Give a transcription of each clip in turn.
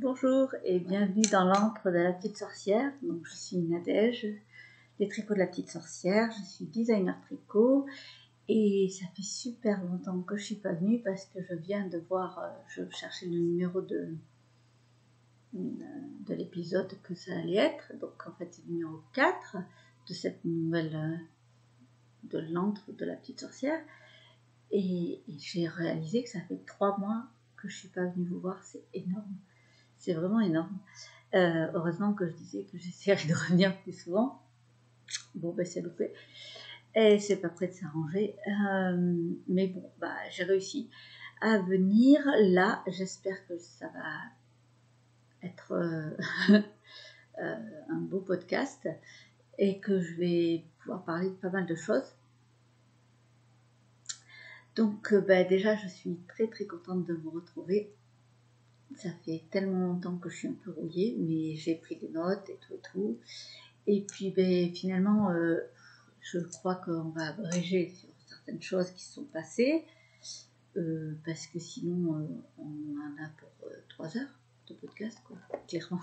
Bonjour et bienvenue dans l'antre de la petite sorcière. Donc, je suis Nadège, des tricots de la petite sorcière. Je suis designer tricot et ça fait super longtemps que je suis pas venue parce que je viens de voir, je cherchais le numéro de l'épisode que ça allait être. Donc, en fait, c'est le numéro 4 de cette nouvelle de l'antre de la petite sorcière. Et j'ai réalisé que ça fait 3 mois que je suis pas venue vous voir. C'est énorme. C'est vraiment énorme. Heureusement que je disais que j'essaierais de revenir plus souvent. Bon, ben c'est loupé. Et c'est pas prêt de s'arranger. Mais bon, bah, j'ai réussi à venir. Là, j'espère que ça va être un beau podcast et que je vais pouvoir parler de pas mal de choses. Donc, déjà, je suis très très contente de vous retrouver. Ça fait tellement longtemps que je suis un peu rouillée, mais j'ai pris des notes et tout. Et puis finalement, je crois qu'on va abréger sur certaines choses qui se sont passées, parce que sinon, on en a pour 3 heures de podcast, quoi, clairement.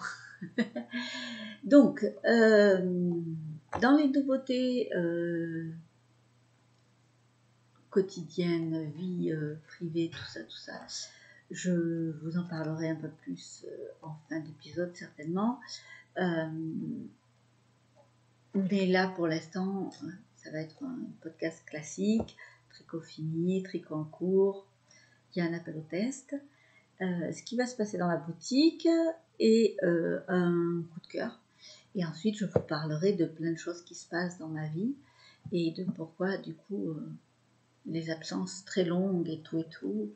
Donc, dans les nouveautés quotidiennes, vie privée, tout ça, je vous en parlerai un peu plus en fin d'épisode certainement. Mais là, pour l'instant, ça va être un podcast classique, tricot fini, tricot en cours, il y a un appel au test, ce qui va se passer dans la boutique et un coup de cœur. Et ensuite, je vous parlerai de plein de choses qui se passent dans ma vie et de pourquoi, du coup, les absences très longues et tout,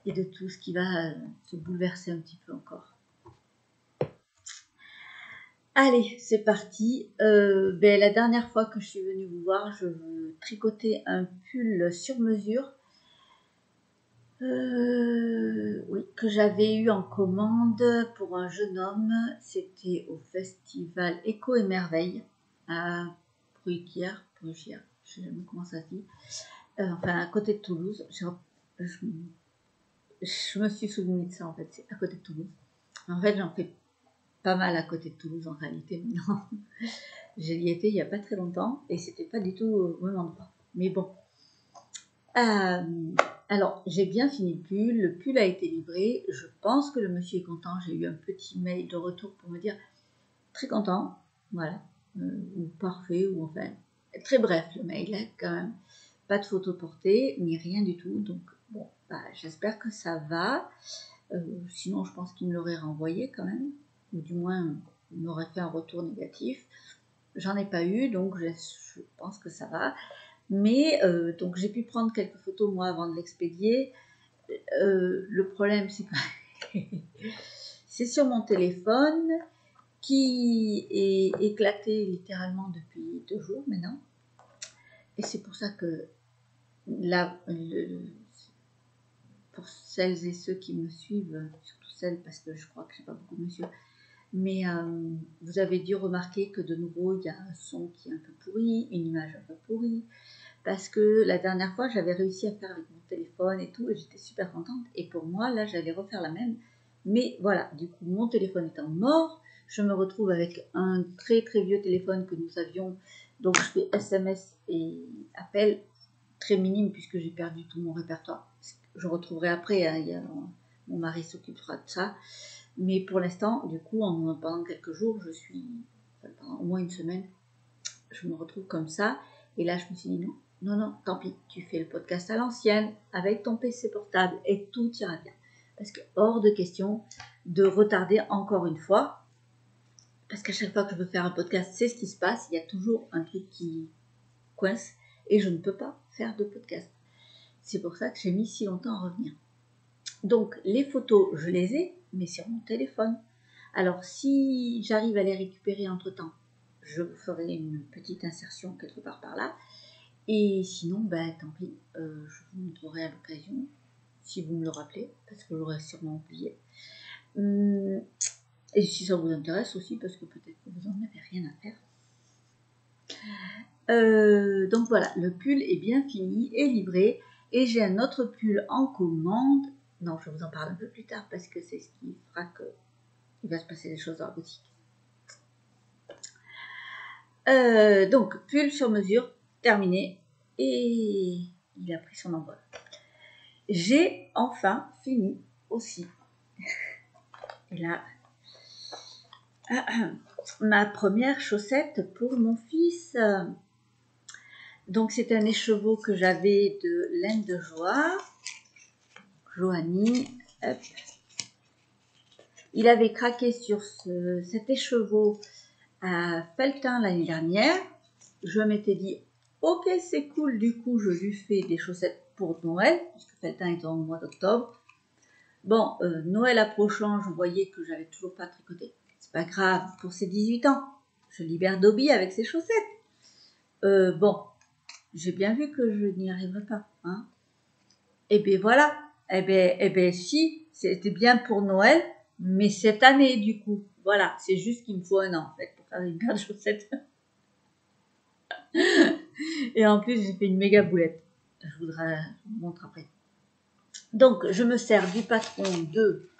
et de tout ce qui va se bouleverser un petit peu encore. Allez, c'est parti. La dernière fois que je suis venue vous voir, je tricotais un pull sur mesure que j'avais eu en commande pour un jeune homme. C'était au festival Écho et Merveille à Bruguière, je sais jamais comment ça se dit, à côté de Toulouse. Je me suis souvenue de ça en fait, c'est à côté de Toulouse. En fait, j'en fais pas mal à côté de Toulouse en réalité maintenant. J'y étais il n'y a pas très longtemps et c'était pas du tout au même endroit. Mais bon. Alors, j'ai bien fini le pull. Le pull a été livré. Je pense que le monsieur est content. J'ai eu un petit mail de retour pour me dire très content. Voilà. Ou parfait. Ou enfin, très bref le mail, hein, quand même. Pas de photo portée, ni rien du tout. Donc, bon, j'espère que ça va. Sinon, je pense qu'il me l'aurait renvoyé quand même. Ou du moins, il m'aurait fait un retour négatif. J'en ai pas eu, donc je pense que ça va. Mais donc j'ai pu prendre quelques photos moi avant de l'expédier. Le problème, c'est que c'est sur mon téléphone qui est éclaté littéralement depuis 2 jours maintenant. Et c'est pour ça que là, pour celles et ceux qui me suivent, surtout celles parce que je crois que j'ai pas beaucoup de monsieur, mais vous avez dû remarquer que de nouveau il y a un son qui est un peu pourri, une image un peu pourrie, parce que la dernière fois j'avais réussi à faire avec mon téléphone et tout et j'étais super contente, et pour moi là j'allais refaire la même, mais voilà, du coup mon téléphone étant mort, je me retrouve avec un très très vieux téléphone que nous avions, donc je fais SMS et appels très minimes puisque j'ai perdu tout mon répertoire. Je retrouverai après, hein, mon mari s'occupera de ça. Mais pour l'instant, du coup, pendant quelques jours, pendant au moins une semaine, je me retrouve comme ça. Et là, je me suis dit non, tant pis, tu fais le podcast à l'ancienne, avec ton PC portable, et tout ira bien. Parce que hors de question de retarder encore une fois, parce qu'à chaque fois que je veux faire un podcast, c'est ce qui se passe, il y a toujours un truc qui coince, et je ne peux pas faire de podcast. C'est pour ça que j'ai mis si longtemps à revenir. Donc, les photos, je les ai, mais sur mon téléphone. Alors, si j'arrive à les récupérer entre-temps, je vous ferai une petite insertion quelque part par là. Et sinon, tant pis, je vous montrerai à l'occasion, si vous me le rappelez, parce que j'aurais sûrement oublié. Et si ça vous intéresse aussi, parce que peut-être que vous n'en avez rien à faire. Donc voilà, le pull est bien fini et livré. Et j'ai un autre pull en commande. Non, je vous en parle un peu plus tard parce que c'est ce qui fera que il va se passer des choses dans la boutique. Donc, pull sur mesure, terminé. Et il a pris son envol. J'ai enfin fini aussi. Et là, ma première chaussette pour mon fils. Donc, c'est un écheveau que j'avais de laine de joie. Joanie, hop. Il avait craqué sur cet écheveau à Felletin l'année dernière. Je m'étais dit, ok, c'est cool, du coup, je lui fais des chaussettes pour Noël, puisque Felletin est au mois d'octobre. Bon, Noël approchant, je voyais que j'avais toujours pas tricoté. C'est pas grave, pour ses 18 ans, je libère Dobby avec ses chaussettes. Bon, j'ai bien vu que je n'y arriverais pas. Hein. Et bien voilà, et bien si, c'était bien pour Noël, mais cette année du coup. Voilà, c'est juste qu'il me faut un an en fait pour faire une paire de chaussettes. Et en plus, j'ai fait une méga boulette. Je vous montre après. Donc, je me sers du patron de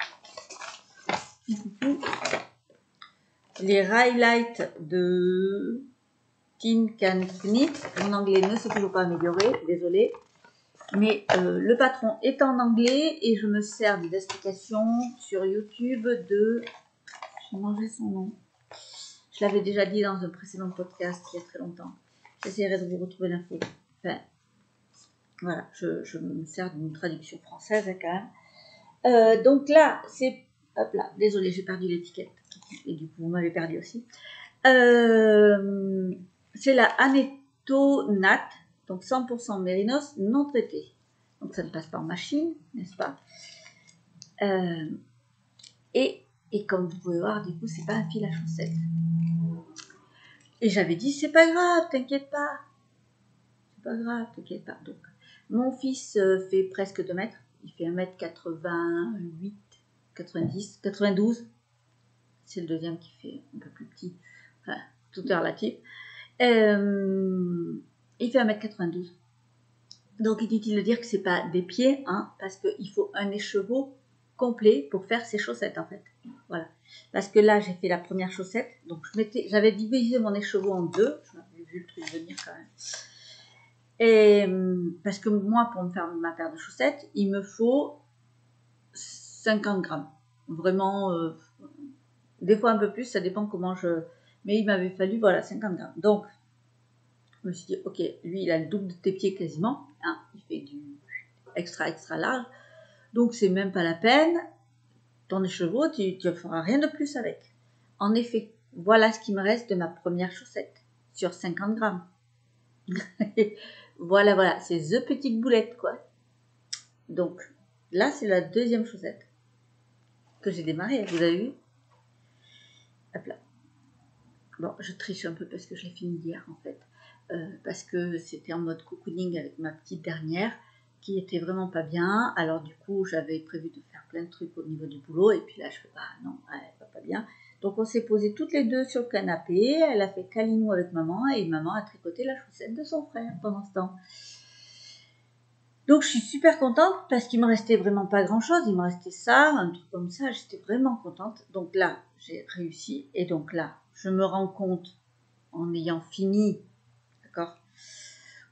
les highlights de Tin Can Knit. Mon anglais ne s'est toujours pas amélioré, désolé. Mais le patron est en anglais et je me sers des explications sur YouTube de... J'ai mangé son nom. Je l'avais déjà dit dans un précédent podcast il y a très longtemps. J'essaierai de vous retrouver l'info. Enfin, voilà, je me sers d'une traduction française quand même. Donc là, c'est... Hop là, désolé, j'ai perdu l'étiquette. Et du coup, vous m'avez perdu aussi. C'est la Aneto Nat, donc 100% mérinos non traité. Donc ça ne passe pas en machine, n'est-ce pas? Et comme vous pouvez voir, du coup, c'est pas un fil à chaussettes. Et j'avais dit, c'est pas grave, t'inquiète pas. C'est pas grave, t'inquiète pas. Donc, mon fils fait presque 2 mètres. Il fait 1m88, 90, 92. C'est le deuxième qui fait un peu plus petit. Enfin, tout est relatif. Il fait 1m92. Donc, inutile de dire que c'est pas des pieds, hein, parce qu'il faut un écheveau complet pour faire ses chaussettes, en fait. Voilà. Parce que là, j'ai fait la première chaussette. Donc, j'avais divisé mon écheveau en 2. Je m'avais vu le truc venir quand même. Et parce que moi, pour me faire ma paire de chaussettes, il me faut 50 grammes. Vraiment, des fois un peu plus, ça dépend comment je... Mais il m'avait fallu, voilà, 50 grammes. Donc, je me suis dit, ok, lui, il a le double de tes pieds quasiment. Hein, il fait du extra large. Donc, c'est même pas la peine. Ton écheveau, tu ne feras rien de plus avec. En effet, voilà ce qui me reste de ma première chaussette sur 50 grammes. Voilà, c'est the petite boulette, quoi. Donc, là, c'est la deuxième chaussette que j'ai démarrée, vous avez vu? Hop là. Bon, je triche un peu parce que je l'ai fini hier, en fait. Parce que c'était en mode cocooning avec ma petite dernière, qui était vraiment pas bien. Alors, du coup, j'avais prévu de faire plein de trucs au niveau du boulot. Et puis là, je fais, bah non, elle va pas bien. Donc, on s'est posé toutes les deux sur le canapé. Elle a fait câlinou avec maman. Et maman a tricoté la chaussette de son frère pendant ce temps. Donc je suis super contente parce qu'il me restait vraiment pas grand chose, il me restait ça, un truc comme ça, j'étais vraiment contente. Donc là, j'ai réussi et donc là, je me rends compte en ayant fini, d'accord,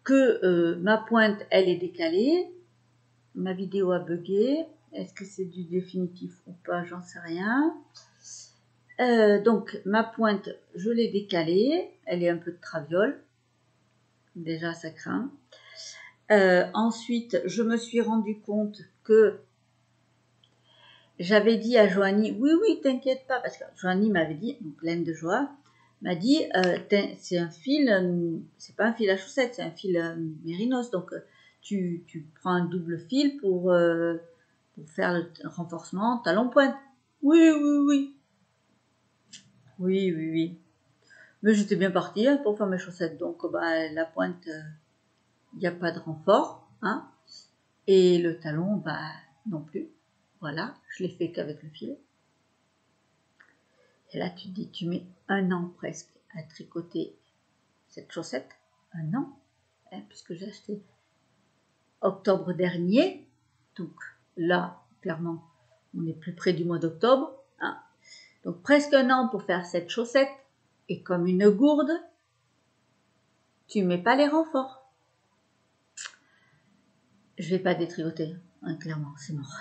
que ma pointe, elle est décalée, ma vidéo a bugué, est-ce que c'est du définitif ou pas, j'en sais rien. Donc ma pointe, je l'ai décalée, elle est un peu de traviole, déjà ça craint. Ensuite, je me suis rendu compte que j'avais dit à Joanie, oui, t'inquiète pas, parce que Joanie m'avait dit, donc pleine de joie, m'a dit, c'est un fil, c'est pas un fil à chaussettes, c'est un fil mérinos, donc tu prends un double fil pour faire le renforcement talon-pointe. Oui. Mais j'étais bien partie hein, pour faire mes chaussettes, donc la pointe, il n'y a pas de renfort, hein, et le talon, non plus. Voilà, je l'ai fait qu'avec le fil. Et là, tu te dis, tu mets 1 an presque à tricoter cette chaussette. 1 an, hein, puisque j'ai acheté octobre dernier. Donc là, clairement, on est plus près du mois d'octobre. Hein. Donc presque un an pour faire cette chaussette. Et comme une gourde, tu mets pas les renforts. Je vais pas détricoter, hein, clairement, c'est mort.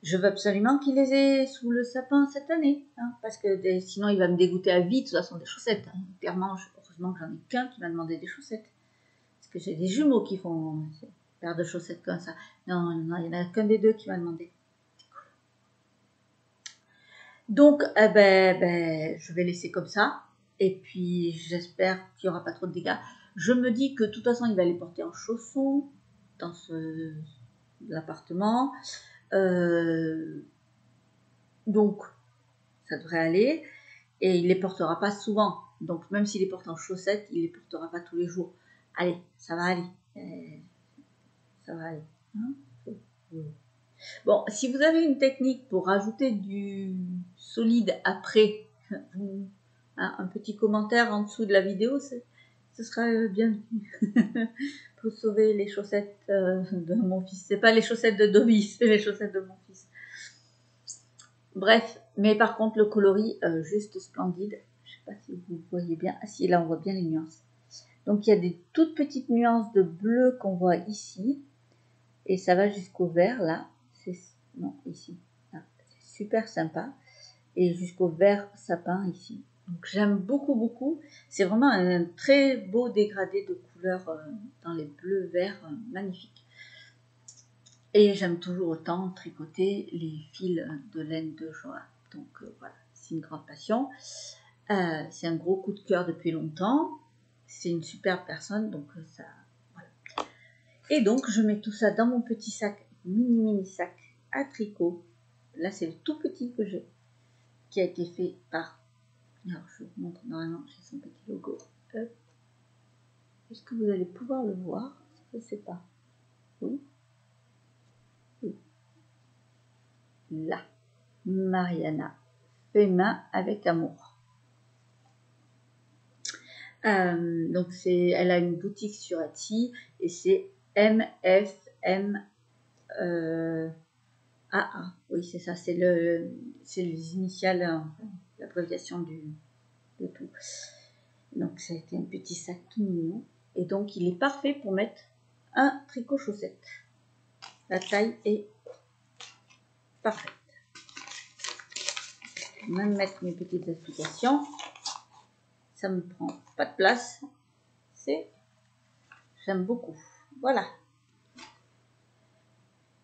Je veux absolument qu'il les ait sous le sapin cette année, hein, parce que sinon il va me dégoûter à vie de toute façon des chaussettes. Hein. Clairement, heureusement que j'en ai qu'un qui m'a demandé des chaussettes. Parce que j'ai des jumeaux qui font une paire de chaussettes comme ça. Non, il n'y en a qu'un des deux qui m'a demandé. Donc, je vais laisser comme ça. Et puis, j'espère qu'il n'y aura pas trop de dégâts. Je me dis que de toute façon, il va les porter en chaussons dans l'appartement. Donc, ça devrait aller. Et il ne les portera pas souvent. Donc, même s'il les porte en chaussettes, il ne les portera pas tous les jours. Allez, ça va aller. Ça va aller. Hein? Bon, si vous avez une technique pour rajouter du solide après, un petit commentaire en dessous de la vidéo, ce sera bienvenu pour sauver les chaussettes de mon fils. C'est pas les chaussettes de Dobby, c'est les chaussettes de mon fils. Bref, mais par contre le coloris juste splendide. Je sais pas si vous voyez bien. Ah si, là on voit bien les nuances. Donc il y a des toutes petites nuances de bleu qu'on voit ici et ça va jusqu'au vert là. Non, ici. C'est super sympa. Et jusqu'au vert sapin ici. Donc j'aime beaucoup, beaucoup. C'est vraiment un très beau dégradé de couleurs dans les bleus verts magnifiques. Et j'aime toujours autant tricoter les fils de laine de Joa. Donc voilà, c'est une grande passion. C'est un gros coup de cœur depuis longtemps. C'est une superbe personne. Donc ça, voilà. Et donc je mets tout ça dans mon petit sac, mini sac à tricot. Là c'est le tout petit que j'ai, qui a été fait par, alors je vous montre, normalement j'ai son petit logo. Est-ce que vous allez pouvoir le voir? Je ne sais pas. Oui. Là, Mariana, fait main avec amour. Donc elle a une boutique sur Etsy et c'est MFM AA. Oui, c'est ça, c'est les initiales, l'abréviation de tout. Donc ça a été un petit sac tout mignon. Et donc il est parfait pour mettre un tricot chaussette. La taille est parfaite. Je vais même mettre mes petites explications. Ça me prend pas de place. J'aime beaucoup. Voilà.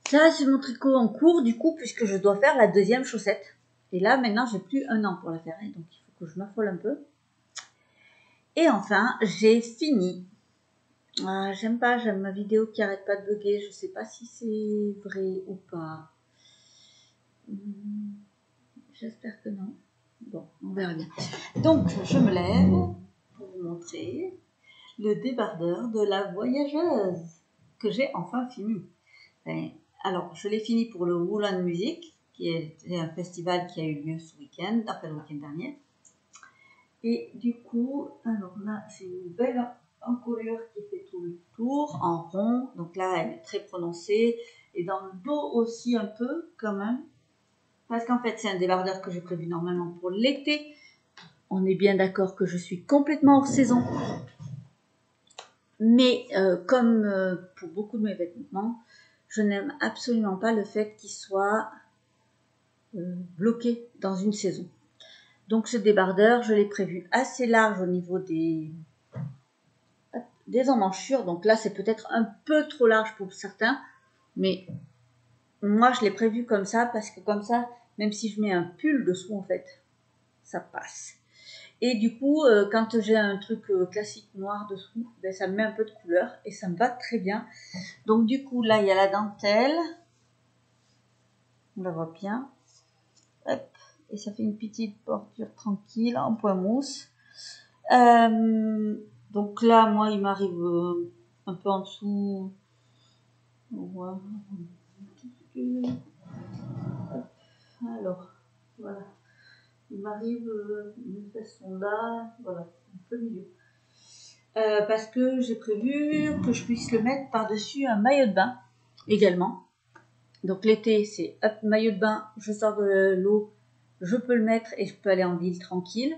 Ça, c'est mon tricot en cours, du coup, puisque je dois faire la deuxième chaussette. Et là, maintenant, j'ai plus un an pour la faire. Donc, il faut que je m'affole un peu. Et enfin, j'ai fini. J'aime ma vidéo qui arrête pas de bugger. Je sais pas si c'est vrai ou pas. J'espère que non. Bon, on verra bien. Donc, je me lève pour vous montrer le débardeur de la voyageuse que j'ai enfin fini. Alors, je l'ai fini pour le Woolen Music, qui est un festival qui a eu lieu ce week-end, après le week-end dernier. Et du coup, alors là, c'est une belle encolure qui fait tout le tour, en rond. Donc là, elle est très prononcée. Et dans le dos aussi un peu, quand même. Parce qu'en fait, c'est un débardeur que j'ai prévu normalement pour l'été. On est bien d'accord que je suis complètement hors saison. Mais comme pour beaucoup de mes vêtements, je n'aime absolument pas le fait qu'ils soient bloqués dans une saison. Donc ce débardeur, je l'ai prévu assez large au niveau des emmanchures. Donc là, c'est peut-être un peu trop large pour certains. Mais moi, je l'ai prévu comme ça parce que comme ça, même si je mets un pull dessous, en fait, ça passe. Et du coup, quand j'ai un truc classique noir dessous, ben, ça me met un peu de couleur et ça me va très bien. Donc du coup, là, il y a la dentelle. On la voit bien. Hop. Et ça fait une petite bordure tranquille en point mousse. Donc là, moi, il m'arrive un peu en dessous. Voilà. Alors, voilà. Il m'arrive une façon là, voilà, un peu milieu. Parce que j'ai prévu que je puisse le mettre par-dessus un maillot de bain également. Donc l'été, c'est hop, maillot de bain, je sors de l'eau, je peux le mettre et je peux aller en ville tranquille.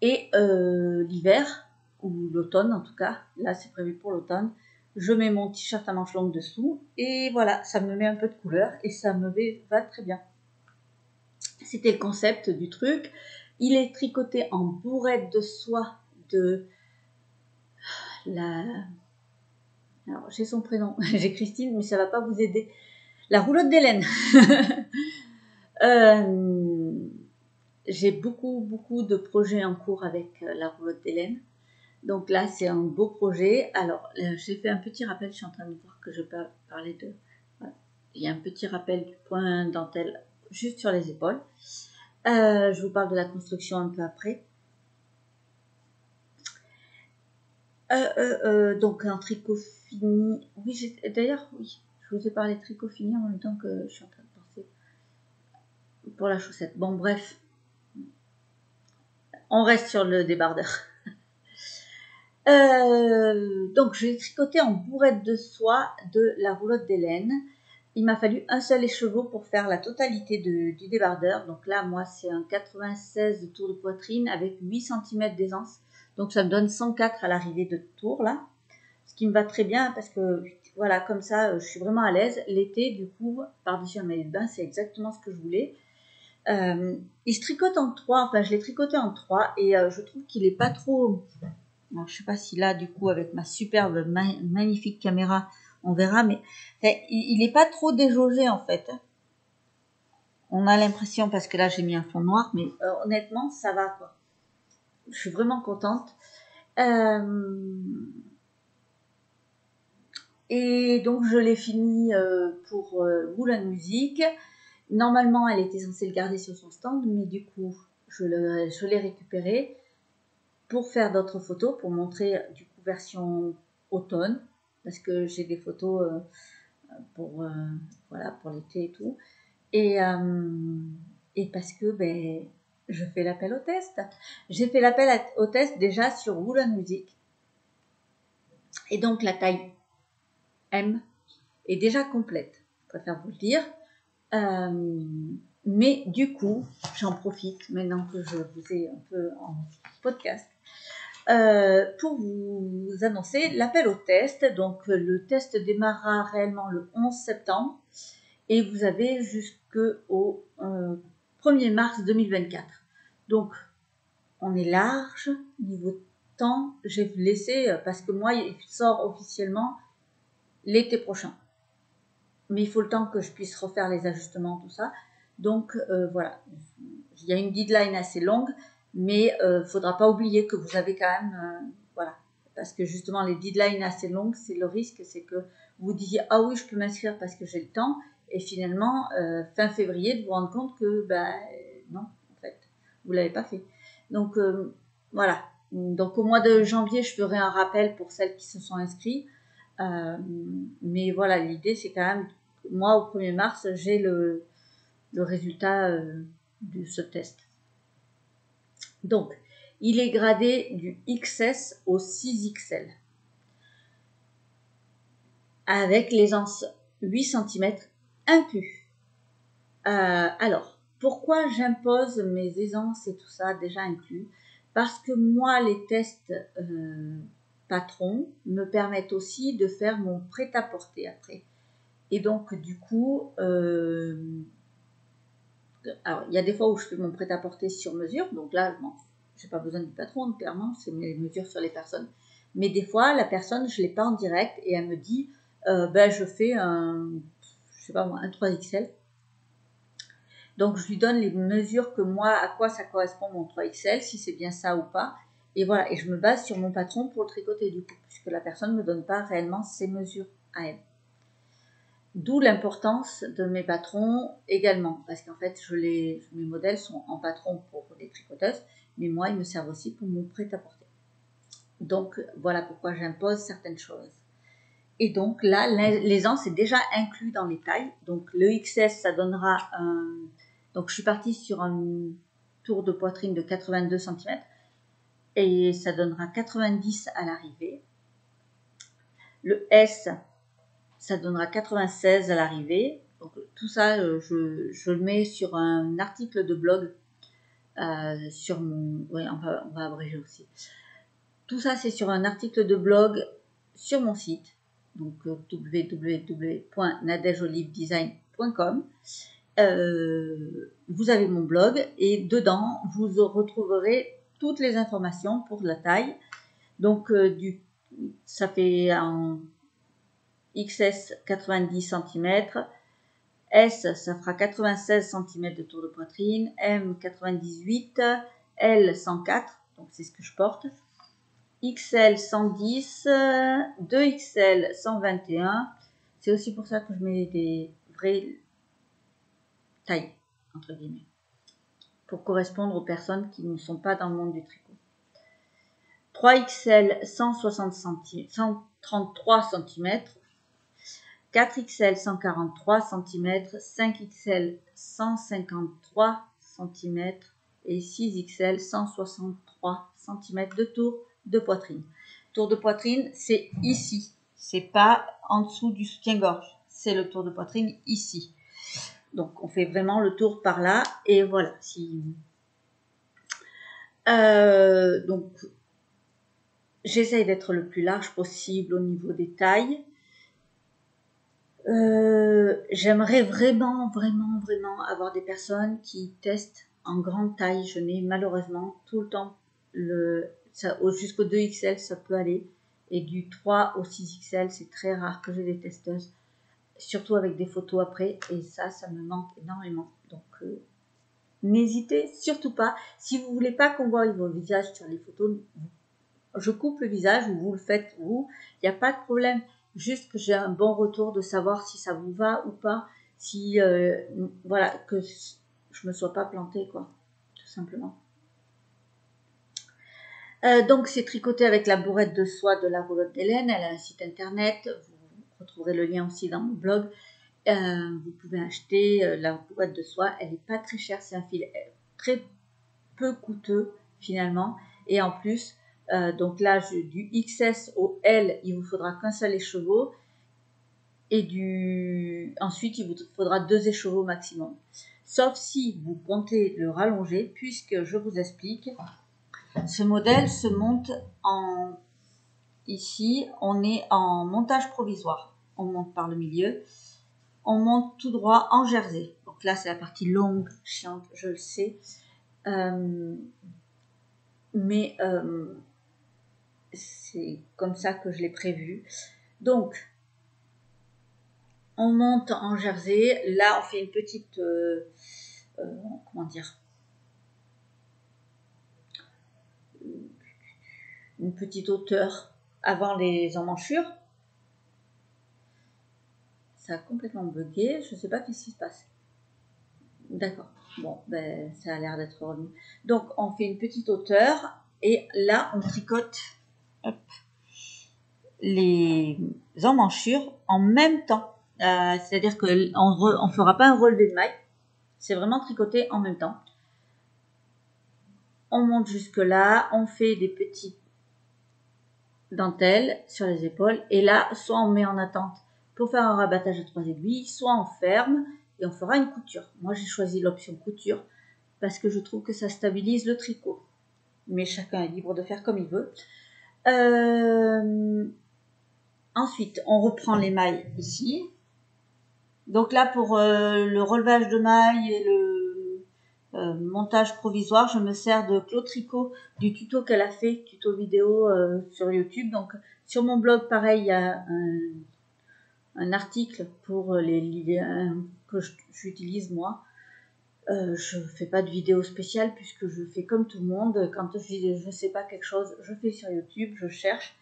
Et l'hiver, ou l'automne en tout cas, là c'est prévu pour l'automne, je mets mon t-shirt à manches longues dessous et voilà, ça me met un peu de couleur et ça me va très bien. C'était le concept du truc. Il est tricoté en bourrette de soie de la... Alors j'ai son prénom, j'ai Christine, mais ça va pas vous aider. La roulotte d'Hélène. J'ai beaucoup de projets en cours avec la roulotte d'Hélène. Donc là, c'est un beau projet. Alors, j'ai fait un petit rappel. Je suis en train de voir que je peux parler de... Voilà. Il y a un petit rappel du point dentelle juste sur les épaules. Je vous parle de la construction un peu après. Donc, un tricot fini. Oui, d'ailleurs, oui. Je vous ai parlé de tricot fini en même temps que je suis en train de penser pour la chaussette. Bon, bref. On reste sur le débardeur. Donc, j'ai tricoté en bourrette de soie de la roulotte d'Hélène. Il m'a fallu un seul écheveau pour faire la totalité du débardeur. Donc là, moi, c'est un 96 de tour de poitrine avec 8 cm d'aisance. Donc, ça me donne 104 à l'arrivée de tour, là. Ce qui me va très bien parce que, voilà, comme ça, je suis vraiment à l'aise. L'été, du coup, par-dessus un maillot de bain, c'est exactement ce que je voulais. Il se tricote en 3. Enfin, je l'ai tricoté en 3 et je trouve qu'il n'est pas trop... Alors, je ne sais pas si là, du coup, avec ma superbe, magnifique caméra, on verra, mais il n'est pas trop déjaugé, en fait. On a l'impression, parce que là, j'ai mis un fond noir, mais honnêtement, ça va, quoi. Je suis vraiment contente. Et donc, je l'ai fini pour Wool & Music. Normalement, elle était censée le garder sur son stand, mais du coup, je l'ai récupéré pour faire d'autres photos, pour montrer du coup version automne, parce que j'ai des photos voilà, pour l'été et tout. Et parce que je fais l'appel au test. J'ai fait l'appel au test déjà sur Wool & Music. Et donc la taille M est déjà complète, je préfère vous le dire. Mais du coup, j'en profite maintenant que je vous ai un peu en podcast pour vous annoncer l'appel au test. Donc, le test démarrera réellement le 11 septembre et vous avez jusqu'au 1er mars 2024. Donc, on est large niveau temps. J'ai laissé, parce que moi, il sort officiellement l'été prochain. Mais il faut le temps que je puisse refaire les ajustements, tout ça. Donc, voilà. Il y a une deadline assez longue, mais il ne faudra pas oublier que vous avez quand même... voilà. Parce que justement, les deadlines assez longues, c'est le risque, c'est que vous disiez « Ah oui, je peux m'inscrire parce que j'ai le temps ». Et finalement, fin février, de vous rendre compte que, non, en fait, vous ne l'avez pas fait. Donc, voilà. Donc, au mois de janvier, je ferai un rappel pour celles qui se sont inscrites. Mais voilà, l'idée, c'est quand même, moi, au 1er mars, j'ai le résultat de ce test. Donc, il est gradé du XS au 6XL. Avec l'aisance 8 cm inclus. Alors, pourquoi j'impose mes aisances et tout ça déjà inclus? Parce que moi, les tests patrons me permettent aussi de faire mon prêt-à-porter après. Et donc, du coup, alors, il y a des fois où je fais mon prêt-à-porter sur mesure. Donc là, je n'ai pas besoin du patron, clairement, c'est mes mesures sur les personnes. Mais des fois, la personne, je ne l'ai pas en direct et elle me dit, je fais je sais pas moi, un 3XL. Donc, je lui donne les mesures que moi, à quoi ça correspond mon 3XL, si c'est bien ça ou pas. Et voilà, et je me base sur mon patron pour le tricoter du coup, puisque la personne ne me donne pas réellement ses mesures à elle. D'où l'importance de mes patrons également, parce qu'en fait, mes modèles sont en patron pour les tricoteuses, mais moi, ils me servent aussi pour mon prêt-à-porter. Donc, voilà pourquoi j'impose certaines choses. Et donc, là, l'aisance est déjà inclus dans les tailles. Donc, le XS, ça donnera Donc, je suis partie sur un tour de poitrine de 82 cm et ça donnera 90 à l'arrivée. Le S, ça donnera 96 à l'arrivée. Donc tout ça, je le mets sur un article de blog sur mon... Oui, on va abréger aussi. Tout ça, c'est sur un article de blog sur mon site, donc www.nadejolivedesign.com. Vous avez mon blog et dedans, vous retrouverez toutes les informations pour la taille. Donc, ça fait en XS 90 cm, S, ça fera 96 cm de tour de poitrine, M 98, L 104, donc c'est ce que je porte, XL 110, 2XL 121. C'est aussi pour ça que je mets des vraies tailles, entre guillemets, pour correspondre aux personnes qui ne sont pas dans le monde du tricot. 3XL 133 cm, 4XL 143 cm, 5XL 153 cm et 6XL 163 cm de tour de poitrine. Tour de poitrine, c'est ici, c'est pas en dessous du soutien-gorge, c'est le tour de poitrine ici. Donc on fait vraiment le tour par là et voilà. Donc j'essaye d'être le plus large possible au niveau des tailles. J'aimerais vraiment avoir des personnes qui testent en grande taille. Je n'ai malheureusement tout le temps jusqu'au 2XL, ça peut aller. Et du 3 au 6XL, c'est très rare que j'ai des testeuses. Surtout avec des photos après. Et ça me manque énormément. Donc, n'hésitez surtout pas. Si vous ne voulez pas qu'on voit vos visages sur les photos, je coupe le visage ou vous le faites vous. Il n'y a pas de problème. Juste que j'ai un bon retour de savoir si ça vous va ou pas. Si, voilà, que je ne me sois pas plantée, quoi. Tout simplement. Donc, c'est tricoté avec la bourrette de soie de la roulotte d'Hélène. Elle a un site internet. Vous retrouverez le lien aussi dans mon blog. Vous pouvez acheter la bourrette de soie. Elle n'est pas très chère. C'est un fil très peu coûteux, finalement. Et en plus, donc là, du XS au L, il vous faudra qu'un seul écheveau. Et ensuite, il vous faudra 2 écheveaux maximum. Sauf si vous comptez le rallonger, puisque je vous explique. Ce modèle se monte ici, on est en montage provisoire. On monte par le milieu. On monte tout droit en jersey. Donc là, c'est la partie longue, chiante, je le sais. Mais c'est comme ça que je l'ai prévu. Donc, on monte en jersey. Là, on fait une petite... comment dire, une petite hauteur avant les emmanchures. Ça a complètement bugué. Je ne sais pas qu'est-ce qui se passe. D'accord. Bon, ben, ça a l'air d'être revenu. Donc, on fait une petite hauteur. Et là, on tricote les emmanchures en même temps. C'est-à-dire qu'on ne fera pas un relevé de maille. C'est vraiment tricoté en même temps. On monte jusque là. On fait des petites dentelles sur les épaules. Et là, soit on met en attente pour faire un rabattage à 3 aiguilles, soit on ferme et on fera une couture. Moi, j'ai choisi l'option couture parce que je trouve que ça stabilise le tricot. Mais chacun est libre de faire comme il veut. Ensuite, on reprend les mailles ici. Donc là, pour le relevage de mailles et le montage provisoire, je me sers de Claude Tricot, du tuto qu'elle a fait, tuto vidéo sur YouTube. Donc sur mon blog, pareil, il y a un article pour les liens que j'utilise moi. Je ne fais pas de vidéo spéciale puisque je fais comme tout le monde. Quand je ne sais pas quelque chose, je fais sur YouTube, je cherche.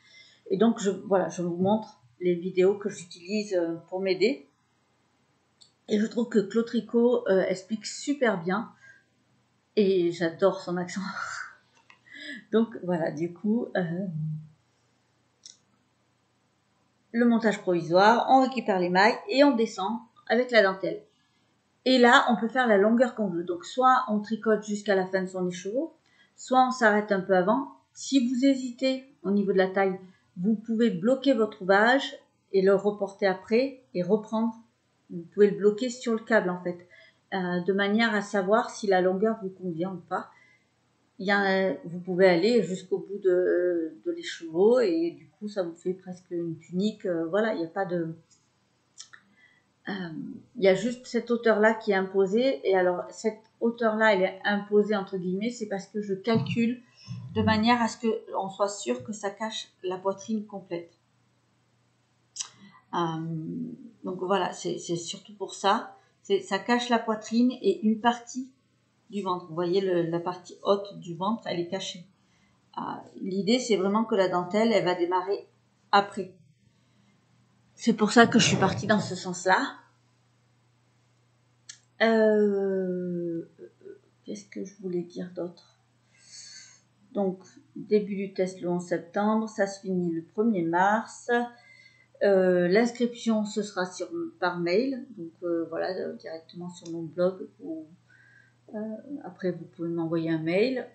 Et donc, voilà, je vous montre les vidéos que j'utilise pour m'aider. Et je trouve que Claude Tricot explique super bien. Et j'adore son accent. Donc, voilà, du coup, le montage provisoire, on récupère les mailles et on descend avec la dentelle. Et là, on peut faire la longueur qu'on veut. Donc, soit on tricote jusqu'à la fin de son écheveau, soit on s'arrête un peu avant. Si vous hésitez au niveau de la taille, vous pouvez bloquer votre ouvrage et le reporter après et reprendre Vous pouvez le bloquer sur le câble en fait, de manière à savoir si la longueur vous convient ou pas. Vous pouvez aller jusqu'au bout de l'écheveau et du coup ça vous fait presque une tunique. Voilà, il n'y a pas de... il y a juste cette hauteur-là qui est imposée. Et alors cette hauteur-là, elle est imposée entre guillemets, c'est parce que je calcule de manière à ce qu'on soit sûr que ça cache la poitrine complète. Donc voilà, c'est surtout pour ça. Ça cache la poitrine et une partie du ventre. Vous voyez, la partie haute du ventre, elle est cachée. L'idée, c'est vraiment que la dentelle, elle va démarrer après. C'est pour ça que je suis partie dans ce sens-là. Qu'est-ce que je voulais dire d'autre? Donc, début du test le 11 septembre, ça se finit le 1er mars. L'inscription, ce sera par mail, donc voilà, directement sur mon blog. Ou, après, vous pouvez m'envoyer un mail.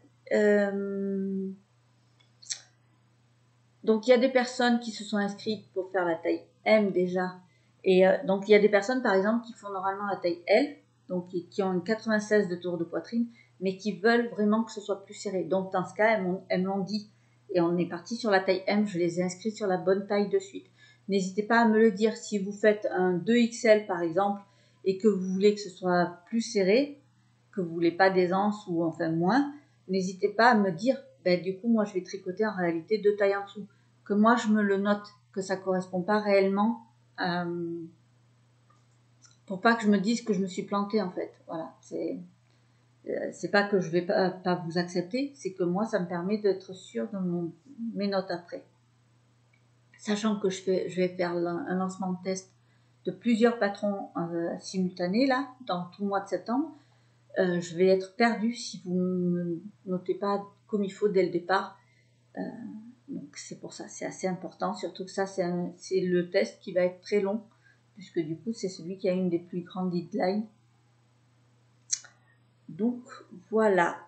Donc, il y a des personnes qui se sont inscrites pour faire la taille M déjà. Et donc, il y a des personnes, par exemple, qui font normalement la taille L, donc qui ont une 96 de tour de poitrine, mais qui veulent vraiment que ce soit plus serré. Donc, dans ce cas, elles me l'ont dit. Et on est parti sur la taille M, je les ai inscrites sur la bonne taille de suite. N'hésitez pas à me le dire si vous faites un 2XL, par exemple, et que vous voulez que ce soit plus serré, que vous ne voulez pas d'aisance ou enfin moins, n'hésitez pas à me dire, ben, du coup, moi, je vais tricoter en réalité 2 tailles en dessous. Que moi, je me le note, que ça ne correspond pas réellement, pour pas que je me dise que je me suis plantée, en fait. Voilà, c'est pas que je vais pas vous accepter, c'est que moi, ça me permet d'être sûre de mes notes après. Sachant que je vais faire un lancement de test de plusieurs patrons simultanés, là, dans tout le mois de septembre. Je vais être perdue si vous ne notez pas comme il faut dès le départ. Donc c'est pour ça, c'est assez important. Surtout que ça, c'est le test qui va être très long, puisque du coup, c'est celui qui a une des plus grandes deadlines. Donc voilà.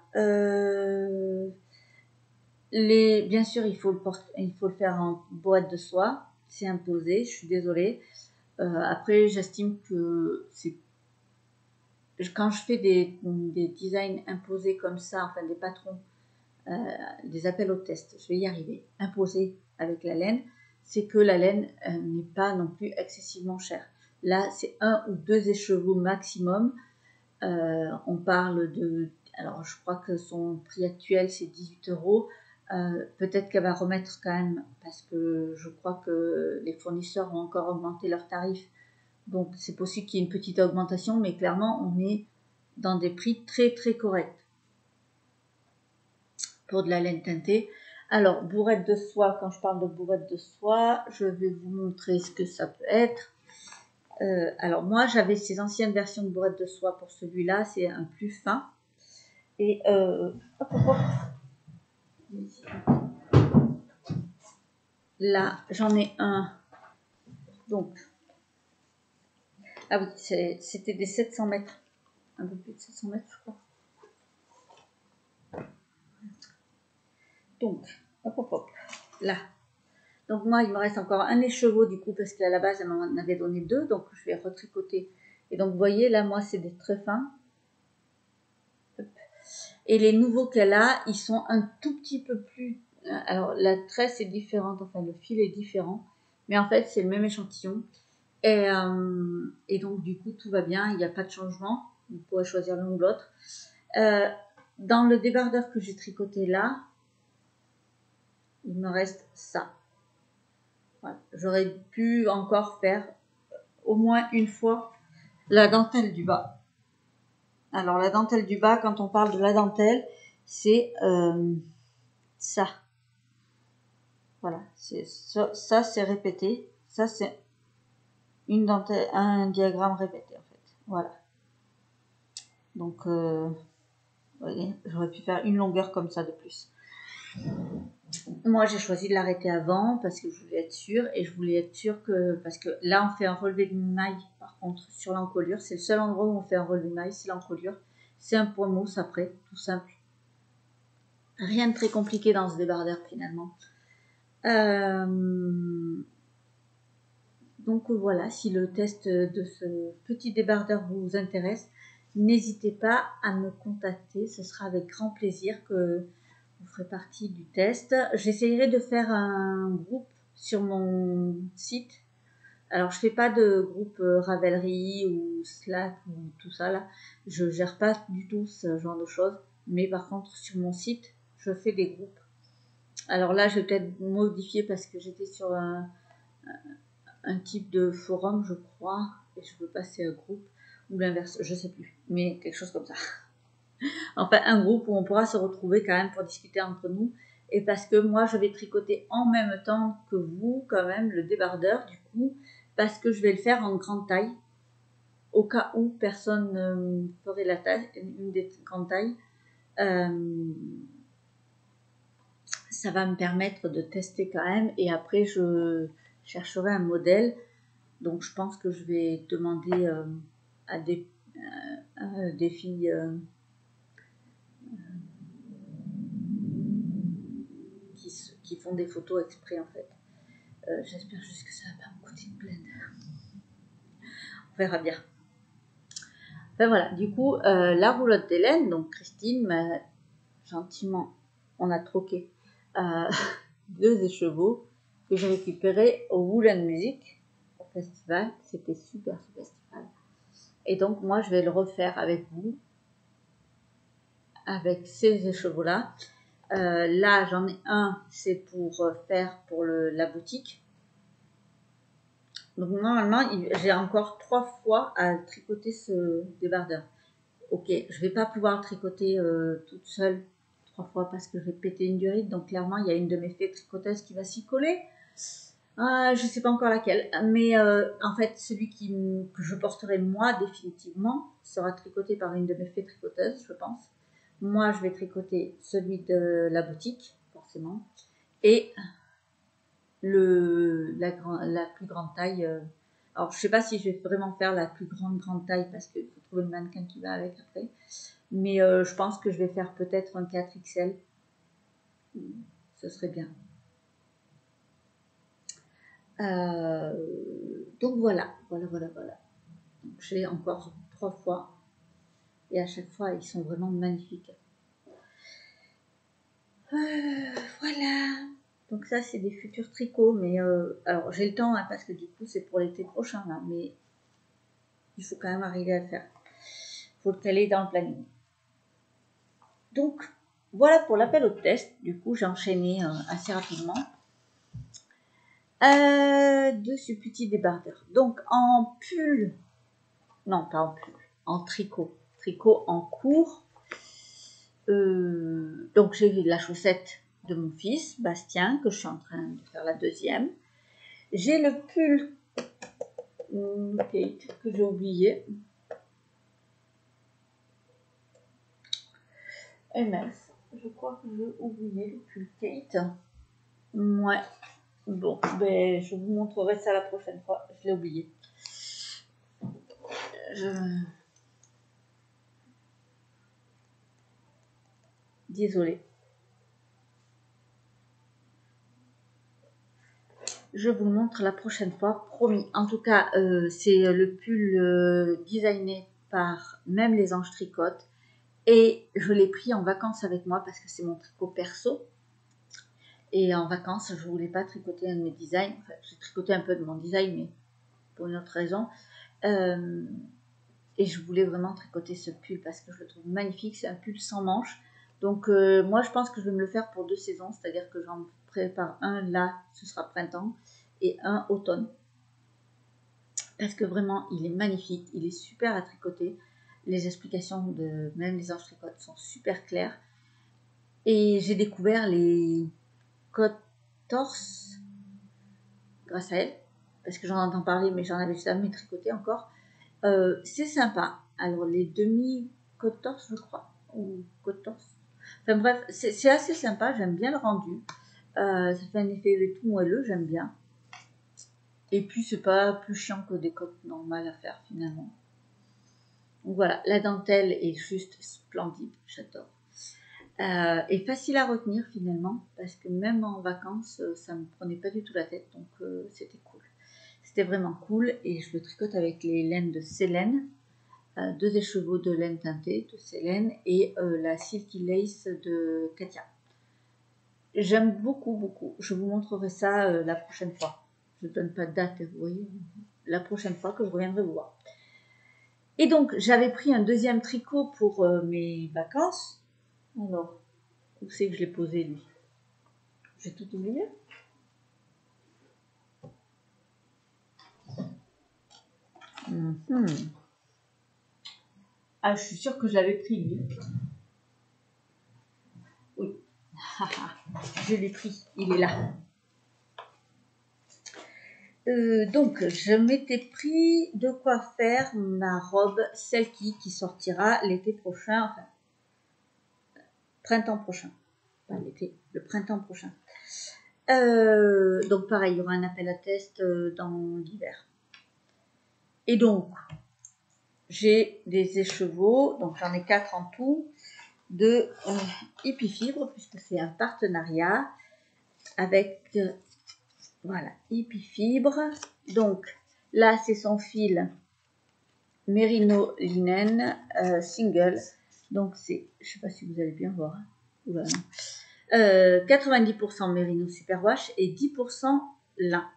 Bien sûr, il faut le faire en boîte de soie. C'est imposé, je suis désolée. Après, j'estime que quand je fais des designs imposés comme ça, enfin des patrons, des appels au test, je vais y arriver, imposés avec la laine, c'est que la laine n'est pas non plus excessivement chère. Là, c'est 1 ou 2 écheveaux maximum. On parle de... Alors, je crois que son prix actuel, c'est 18 €. Peut-être qu'elle va remettre quand même, parce que je crois que les fournisseurs ont encore augmenté leurs tarifs. Donc, c'est possible qu'il y ait une petite augmentation, mais clairement, on est dans des prix très, très corrects pour de la laine teintée. Alors, bourrette de soie, quand je parle de bourrette de soie, je vais vous montrer ce que ça peut être. Alors, moi, j'avais ces anciennes versions de bourrette de soie pour celui-là, c'est un plus fin. Et là, j'en ai un. Donc, ah oui, c'était des 700 mètres. Un peu plus de 700 mètres, je crois. Donc, là. Donc moi, il me reste encore un écheveau du coup, parce qu'à la base, elle m'en avait donné 2, donc je vais retricoter. Et donc, vous voyez, là, moi, c'est des très fins. Et les nouveaux qu'elle a, ils sont un tout petit peu plus... Alors, la tresse est différente, enfin, le fil est différent. Mais en fait, c'est le même échantillon. Et donc, du coup, tout va bien, il n'y a pas de changement. Vous pourrez choisir l'un ou l'autre. Dans le débardeur que j'ai tricoté là, il me reste ça. Voilà. J'aurais pu encore faire au moins une fois la dentelle du bas. Alors, la dentelle du bas, quand on parle de la dentelle, c'est ça. Voilà, ça c'est répété. Ça c'est une dentelle, un diagramme répété en fait. Voilà. Donc, vous voyez, j'aurais pu faire une longueur comme ça de plus. Moi, j'ai choisi de l'arrêter avant parce que je voulais être sûre, et je voulais être sûre que, parce que là, on fait un relevé de maille, par contre, sur l'encolure. C'est le seul endroit où on fait un relevé de maille, c'est l'encolure. C'est un point mousse après, tout simple. Rien de très compliqué dans ce débardeur finalement. Donc voilà, si le test de ce petit débardeur vous intéresse, n'hésitez pas à me contacter. Ce sera avec grand plaisir que vous ferez partie du test. J'essayerai de faire un groupe sur mon site. Alors, je fais pas de groupe Ravelry ou Slack ou tout ça là. Je gère pas du tout ce genre de choses. Mais par contre, sur mon site, je fais des groupes. Alors là, je vais peut-être modifier parce que j'étais sur un type de forum, je crois, et je veux passer un groupe ou l'inverse, je sais plus, mais quelque chose comme ça. Enfin, un groupe où on pourra se retrouver quand même pour discuter entre nous. Et parce que moi, je vais tricoter en même temps que vous, quand même, le débardeur, du coup, parce que je vais le faire en grande taille, au cas où personne ne ferait la taille, une des grandes tailles. Ça va me permettre de tester quand même, et après, je chercherai un modèle. Donc, je pense que je vais demander à des filles qui font des photos exprès en fait. J'espère juste que ça va pas me coûter une blinde. On verra bien. Enfin voilà, du coup, la roulotte d'Hélène, donc Christine m'a gentiment, on a troqué 2 écheveaux que j'ai récupérés au Woolen Music au festival. C'était super ce festival. Et donc moi je vais le refaire avec vous, avec ces écheveaux-là. Là j'en ai un, c'est pour faire pour la boutique. Donc normalement, j'ai encore 3 fois à tricoter ce débardeur. Ok, je vais pas pouvoir le tricoter toute seule 3 fois parce que je vais péter une durite. Donc clairement, il y a une de mes fées tricoteuses qui va s'y coller. Je sais pas encore laquelle, mais en fait, celui que je porterai moi définitivement sera tricoté par une de mes fées tricoteuses, je pense. Moi, je vais tricoter celui de la boutique, forcément, et la plus grande taille. Alors, je sais pas si je vais vraiment faire la plus grande taille parce qu'il faut trouver le mannequin qui va avec après. Mais je pense que je vais faire peut-être un 4XL. Ce serait bien. Donc voilà. Donc, j'ai encore 3 fois. Et à chaque fois, ils sont vraiment magnifiques. Voilà. Donc ça, c'est des futurs tricots. Mais alors, j'ai le temps hein, parce que du coup, c'est pour l'été prochain. Là, mais il faut quand même arriver à le faire. Il faut le caler dans le planning. Donc, voilà pour l'appel au test. Du coup, j'ai enchaîné assez rapidement. De ce petit débardeur. Donc, en pull, non, pas en pull, en tricot. Tricot en court. Donc, j'ai la chaussette de mon fils, Bastien, que je suis en train de faire la deuxième. J'ai le pull Kate, que j'ai oublié. Et mince, je crois que j'ai oublié le pull Kate. Ouais. Bon, ben, je vous montrerai ça la prochaine fois. Je l'ai oublié. Désolée. Je vous le montre la prochaine fois, promis. En tout cas, c'est le pull designé par Même les Anges Tricotent. Et je l'ai pris en vacances avec moi parce que c'est mon tricot perso. Et en vacances, je ne voulais pas tricoter un de mes designs. Enfin, j'ai tricoté un peu de mon design, mais pour une autre raison. Et je voulais vraiment tricoter ce pull parce que je le trouve magnifique. C'est un pull sans manches. Donc moi, je pense que je vais me le faire pour 2 saisons. C'est-à-dire que j'en prépare un là, ce sera printemps, et un automne. Parce que vraiment, il est magnifique. Il est super à tricoter. Les explications de Même les Anges Tricotent sont super claires. Et j'ai découvert les codes torse grâce à elle. Parce que j'en entends parler, mais j'en avais jamais tricoté encore. C'est sympa. Alors, les demi-côte torse, je crois, ou côte torse. Enfin bref, c'est assez sympa. J'aime bien le rendu. Ça fait un effet tout moelleux, j'aime bien. Et puis, c'est pas plus chiant que des côtes normales à faire finalement. Donc voilà, la dentelle est juste splendide, j'adore. Et facile à retenir finalement, parce que même en vacances, ça me prenait pas du tout la tête, donc c'était cool. C'était vraiment cool et je le tricote avec les laines de Célène, 2 écheveaux de laine teintée de Célène et la Silky Lace de Katia. J'aime beaucoup, beaucoup. Je vous montrerai ça la prochaine fois. Je ne donne pas de date, vous voyez, la prochaine fois que je reviendrai vous voir. Et donc, j'avais pris un deuxième tricot pour mes vacances. Alors, où c'est que je l'ai posé, lui? J'ai tout oublié. Ah, je suis sûre que je l'avais pris, lui. Oui. Je l'ai pris, il est là. Donc, je m'étais pris de quoi faire ma robe Selkie qui sortira l'été prochain, enfin, printemps prochain. Pas l'été, le printemps prochain. Donc, pareil, il y aura un appel à test dans l'hiver. Et donc, j'ai des écheveaux, donc j'en ai 4 en tout, de Hippie Fibre, puisque c'est un partenariat avec, voilà, Hippie Fibre. Donc, là, c'est son fil Merino Linen single. Donc, c'est, je ne sais pas si vous allez bien voir. Hein. Oula, 90% Merino Superwash et 10% lin.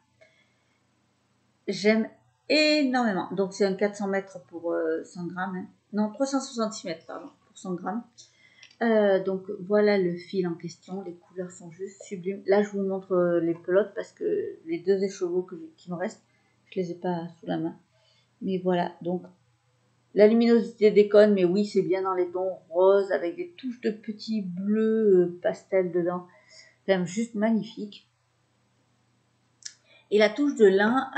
J'aime énormément. Donc, c'est un 400 mètres pour 100 grammes. Hein. Non, 366 mètres, pardon, pour 100 grammes. Donc, voilà le fil en question. Les couleurs sont juste sublimes. Là, je vous montre les pelotes parce que les 2 écheveaux qui me restent, je ne les ai pas sous la main. Mais voilà, donc, la luminosité déconne, mais oui, c'est bien dans les tons roses avec des touches de petits bleus pastel dedans. C'est juste magnifique. Et la touche de lin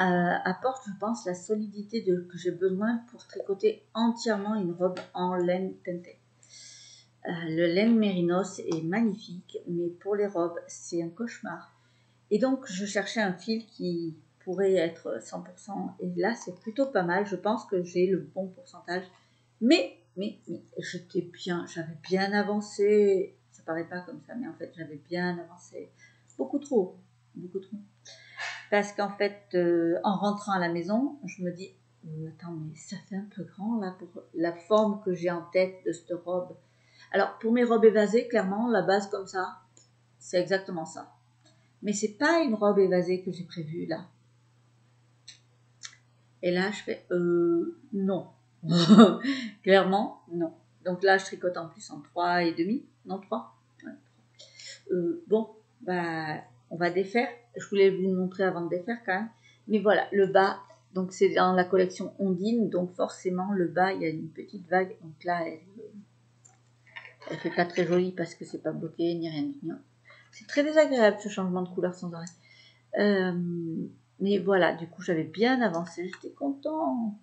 apporte, je pense, la solidité que j'ai besoin pour tricoter entièrement une robe en laine teintée. Le laine mérinos est magnifique, mais pour les robes, c'est un cauchemar. Et donc, je cherchais un fil qui pourrait être 100%. Et là, c'est plutôt pas mal. Je pense que j'ai le bon pourcentage. Mais j'avais bien avancé. Ça paraît pas comme ça, mais en fait, j'avais bien avancé. Beaucoup trop. Parce qu'en fait, en rentrant à la maison, je me dis, attends, mais ça fait un peu grand là pour la forme que j'ai en tête de cette robe. Alors, pour mes robes évasées, clairement, la base comme ça, c'est exactement ça. Mais c'est pas une robe évasée que j'ai prévue là. Et là, je fais, non. Clairement, non. Donc là, je tricote en plus en 3,5. Non, 3. Ouais. Bon, bah, on va défaire. Je voulais vous montrer avant de défaire quand même. Mais voilà, le bas, donc c'est dans la collection Ondine. Donc forcément, le bas, il y a une petite vague. Donc là, elle fait pas très jolie parce que c'est pas bloqué ni rien du tout. C'est très désagréable ce changement de couleur sans arrêt. Mais voilà, du coup j'avais bien avancé, j'étais contente.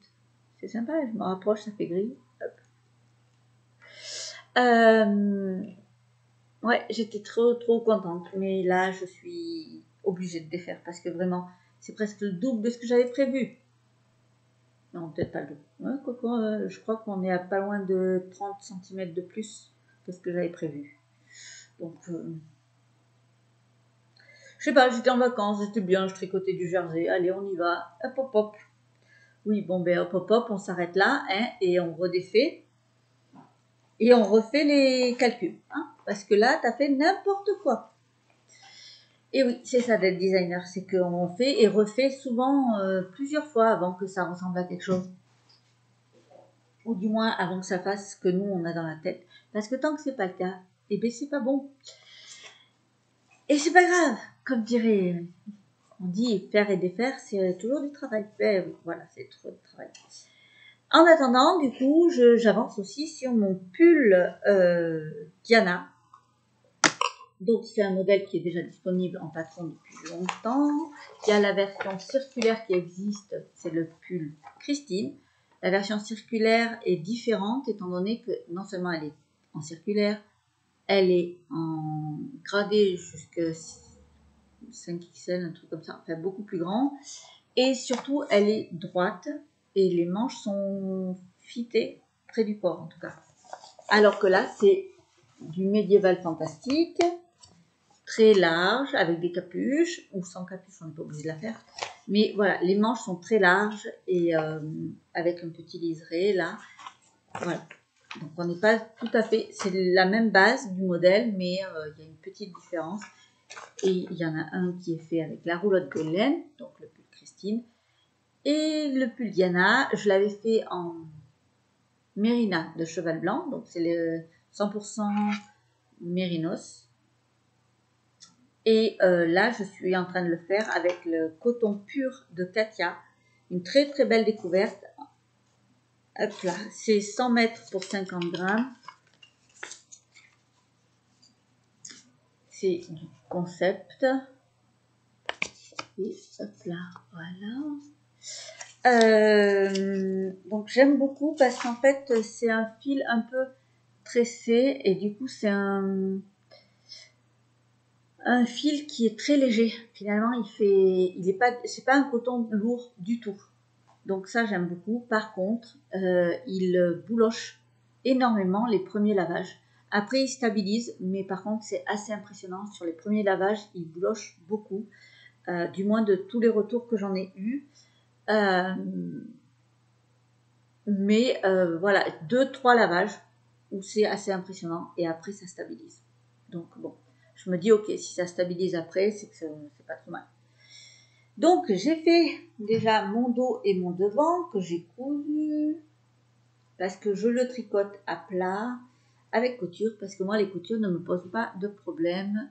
C'est sympa, je me rapproche, ça fait gris. Ouais, j'étais trop contente. Mais là, je suis obligée de défaire parce que vraiment, c'est presque le double de ce que j'avais prévu. Non, peut-être pas le double. Ouais, je crois qu'on est à pas loin de 30 cm de plus que ce que j'avais prévu. Donc, je sais pas, j'étais en vacances, j'étais bien, je tricotais du jersey. Allez, on y va. Hop, hop, hop. Oui, bon, ben hop, hop, hop, on s'arrête là, hein, et on redéfait. Et on refait les calculs. Hein, parce que là, tu as fait n'importe quoi. Et oui, c'est ça d'être designer. C'est qu'on fait et refait souvent plusieurs fois avant que ça ressemble à quelque chose. Ou du moins avant que ça fasse ce que nous, on a dans la tête. Parce que tant que c'est pas le cas, eh ben c'est pas bon. Et c'est pas grave. Comme dirait, on dit faire et défaire, c'est toujours du travail. Ben, voilà, c'est toujours du travail. En attendant, du coup, j'avance aussi sur mon pull Diana. Donc, c'est un modèle qui est déjà disponible en patron depuis longtemps. Il y a la version circulaire qui existe, c'est le pull Christine. La version circulaire est différente étant donné que non seulement elle est en circulaire, elle est en gradé jusqu'à 5XL, un truc comme ça, enfin beaucoup plus grand. Et surtout, elle est droite et les manches sont fitées près du corps en tout cas. Alors que là, c'est du médiéval fantastique. très large avec des capuches, ou sans capuche, on n'est pas obligé de la faire. Mais voilà, les manches sont très larges et avec un petit liseré là. Voilà. Donc on n'est pas tout à fait, c'est la même base du modèle, mais il y a une petite différence. Et il y en a un qui est fait avec la roulotte de laine, donc le pull Christine. Et le pull Diana, je l'avais fait en mérina de cheval blanc, donc c'est le 100% mérinos. Et là, je suis en train de le faire avec le coton pur de Katia, une très très belle découverte. Hop là, c'est 100 mètres pour 50 grammes. C'est du concept. Et hop là, voilà. Donc j'aime beaucoup parce qu'en fait c'est un fil un peu tressé et du coup c'est un fil qui est très léger. Finalement c'est pas un coton lourd du tout. Donc ça j'aime beaucoup. Par contre il bouloche énormément les premiers lavages. Après il stabilise, mais par contre c'est assez impressionnant. Sur les premiers lavages il bouloche beaucoup, du moins de tous les retours que j'en ai eu. Mais voilà, 2-3 lavages où c'est assez impressionnant et après ça stabilise. Donc bon, je me dis ok, si ça stabilise après, c'est que c'est pas trop mal. Donc j'ai fait déjà mon dos et mon devant que j'ai cousu parce que je le tricote à plat avec couture parce que moi les coutures ne me posent pas de problème.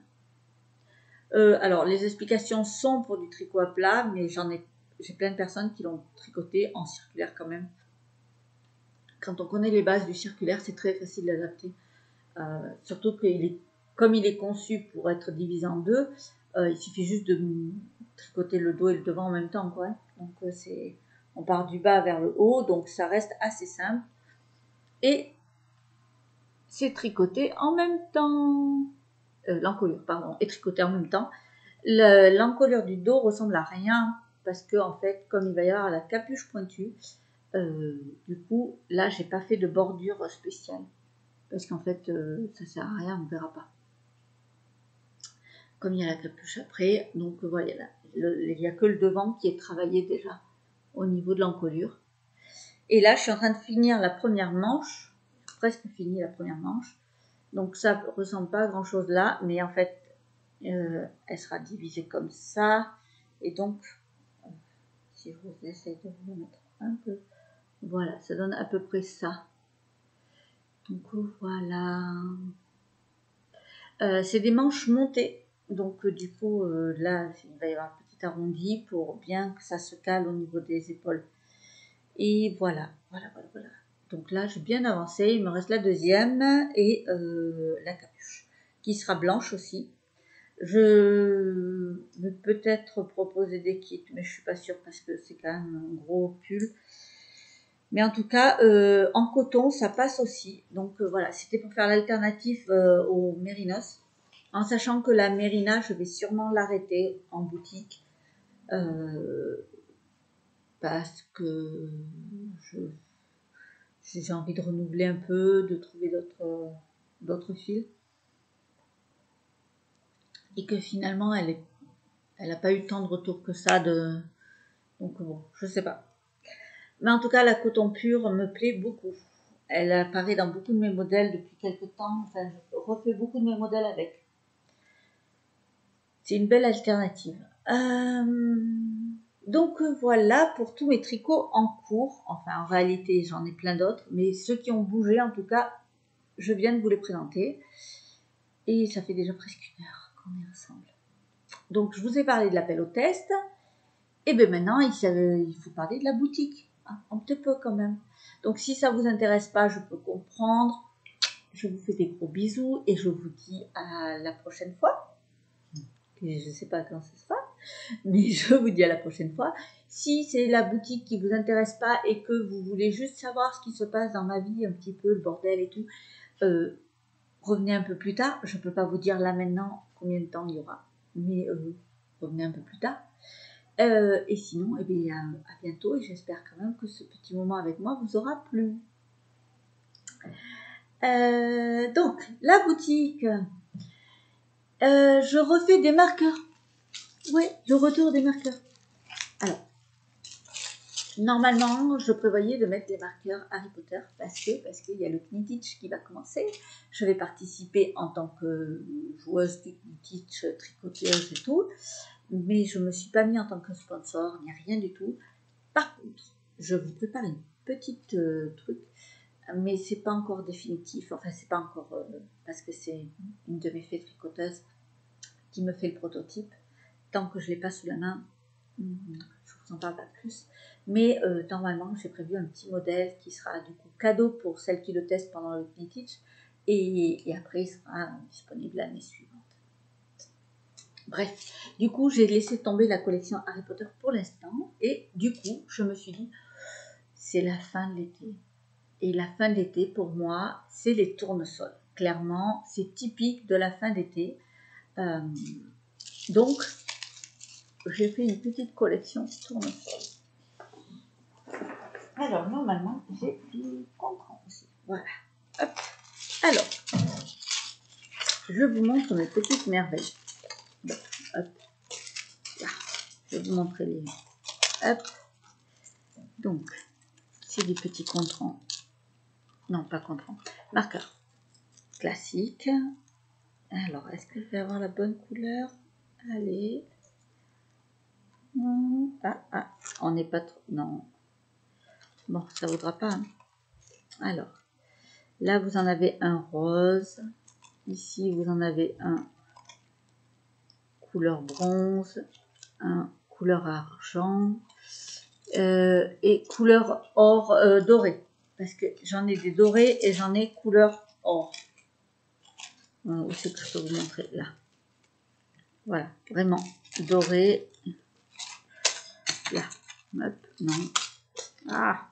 Alors les explications sont pour du tricot à plat, mais j'ai plein de personnes qui l'ont tricoté en circulaire quand même. Quand on connaît les bases du circulaire, c'est très facile d'adapter. Surtout comme il est conçu pour être divisé en deux, il suffit juste de tricoter le dos et le devant en même temps, quoi. Donc on part du bas vers le haut, donc ça reste assez simple. Et c'est tricoté en même temps. L'encolure, pardon, est tricotée en même temps. L'encolure du dos ressemble à rien parce que en fait, comme il va y avoir la capuche pointue, du coup, là, j'ai pas fait de bordure spéciale. Parce qu'en fait, ça sert à rien, on verra pas. Comme il y a la capuche après, donc voilà, il n'y a que le devant qui est travaillé déjà au niveau de l'encolure. Et là, je suis en train de finir la première manche, presque fini la première manche. Donc ça ne ressemble pas à grand chose là, mais en fait, elle sera divisée comme ça. Et donc, si je vous essaye de vous le mettre un peu, voilà, ça donne à peu près ça. Donc voilà. C'est des manches montées. Donc du coup, là, il va y avoir un petit arrondi pour bien que ça se cale au niveau des épaules. Et voilà. Donc là, j'ai bien avancé. Il me reste la deuxième et la capuche, qui sera blanche aussi. Je vais peut-être proposer des kits, mais je suis pas sûre parce que c'est quand même un gros pull. Mais en tout cas, en coton, ça passe aussi. Donc voilà, c'était pour faire l'alternative au mérinos. En sachant que la mérina, je vais sûrement l'arrêter en boutique. Parce que j'ai envie de renouveler un peu, de trouver d'autres fils. Et que finalement, elle n'a pas eu tant de retours que ça. Donc bon, je sais pas. Mais en tout cas, la coton pure me plaît beaucoup. Elle apparaît dans beaucoup de mes modèles depuis quelques temps. Enfin, je refais beaucoup de mes modèles avec. C'est une belle alternative. Donc voilà pour tous mes tricots en cours. Enfin, en réalité, j'en ai plein d'autres. Mais ceux qui ont bougé, en tout cas, je viens de vous les présenter. Et ça fait déjà presque 1 heure qu'on est ensemble. Donc, je vous ai parlé de l'appel au test. Et bien maintenant, il faut parler de la boutique. Un petit peu quand même. Donc si ça vous intéresse pas, je peux comprendre. Je vous fais des gros bisous et je vous dis à la prochaine fois. Je ne sais pas quand ça se fera, mais je vous dis à la prochaine fois. Si c'est la boutique qui vous intéresse pas et que vous voulez juste savoir ce qui se passe dans ma vie, un petit peu le bordel et tout, revenez un peu plus tard. Je ne peux pas vous dire là maintenant combien de temps il y aura, mais revenez un peu plus tard. Et sinon, eh bien, à bientôt et j'espère quand même que ce petit moment avec moi vous aura plu. Donc, la boutique, Je refais des marqueurs. Oui, le retour des marqueurs. Alors, normalement, je prévoyais de mettre des marqueurs Harry Potter parce qu'il y a le Quidditch qui va commencer. Je vais participer en tant que joueuse du Quidditch, tricoteuse et tout, mais je ne me suis pas mis en tant que sponsor, ni rien du tout. Par contre, je vous prépare une petite truc, mais c'est pas encore définitif. Enfin, c'est pas encore parce que c'est une de mes fées tricoteuses qui me fait le prototype. Tant que je l'ai pas sous la main, je vous en parle pas plus. Mais normalement, j'ai prévu un petit modèle qui sera du coup cadeau pour celles qui le testent pendant le Quidditch et après il sera disponible l'année suivante. Bref, du coup, j'ai laissé tomber la collection Harry Potter pour l'instant et du coup, je me suis dit, c'est la fin de l'été. Et la fin d'été, pour moi, c'est les tournesols. Clairement, c'est typique de la fin d'été. Donc, j'ai fait une petite collection tournesol. Alors, normalement, j'ai du comprends aussi. Voilà. Hop. Alors, je vous montre mes petites merveilles. Bon, hop. Là. Je vais vous montrer les... Hop. Donc, c'est des petits contrants. Non, pas contrants. Marqueurs. Classiques. Alors, est-ce que je vais avoir la bonne couleur? Allez. On n'est pas trop... Non. Bon, ça ne vaudra pas. Hein. Alors, là, vous en avez un rose. Ici, vous en avez un couleur bronze, un couleur argent et couleur or doré. Parce que j'en ai des dorés et j'en ai couleur or. Où c'est que je peux vous montrer? Là. Voilà, vraiment doré. Là. Hop, non. Ah!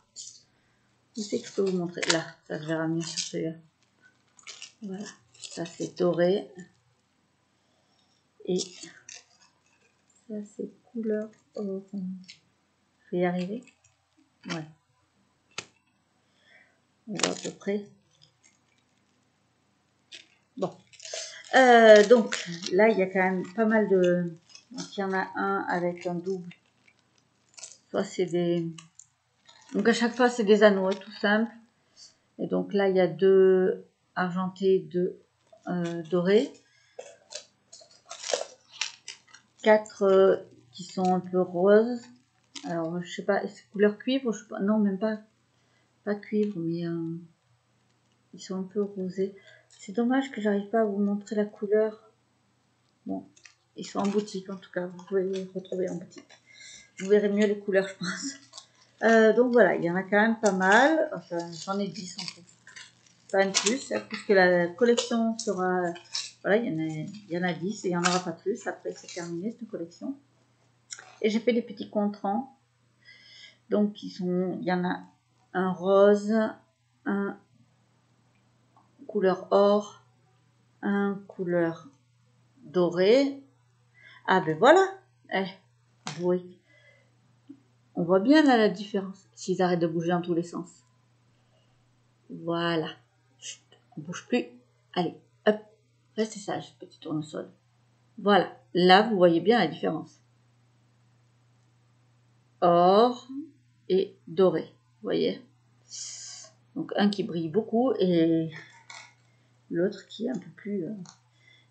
Où c'est que je peux vous montrer? Là, ça se verra mieux sur celui-là. Voilà, ça c'est doré. Et ça c'est couleur orange. Je vais y arriver? Ouais. On voit à peu près. Bon. Donc là, il y a quand même pas mal de... Donc il y en a un avec un double. Soit c'est des... Donc à chaque fois, c'est des anneaux, tout simple. Et donc là, il y a deux argentés, deux dorés. 4 qui sont un peu roses. Alors, je sais pas, c'est couleur cuivre, je sais pas, non, même pas cuivre, mais ils sont un peu rosés. C'est dommage que j'arrive pas à vous montrer la couleur. Bon, ils sont en boutique en tout cas, vous pouvez les retrouver en boutique. Vous verrez mieux les couleurs, je pense. Donc voilà, il y en a quand même pas mal. Enfin, j'en ai 10 en tout. Pas une plus, puisque la collection sera... Voilà, il y en a 10 et il n'y en aura pas plus. Après, c'est terminé cette collection. Et j'ai fait des petits contrants. Donc, il y en a un rose, un couleur or, un couleur doré. Ah ben voilà, oui. On voit bien là la différence, s'ils arrêtent de bouger dans tous les sens. Voilà. Chut, on ne bouge plus. Allez, hop, restez sage, petit tournesol. Voilà, là vous voyez bien la différence. Or et doré, vous voyez. Donc un qui brille beaucoup et l'autre qui est un peu plus...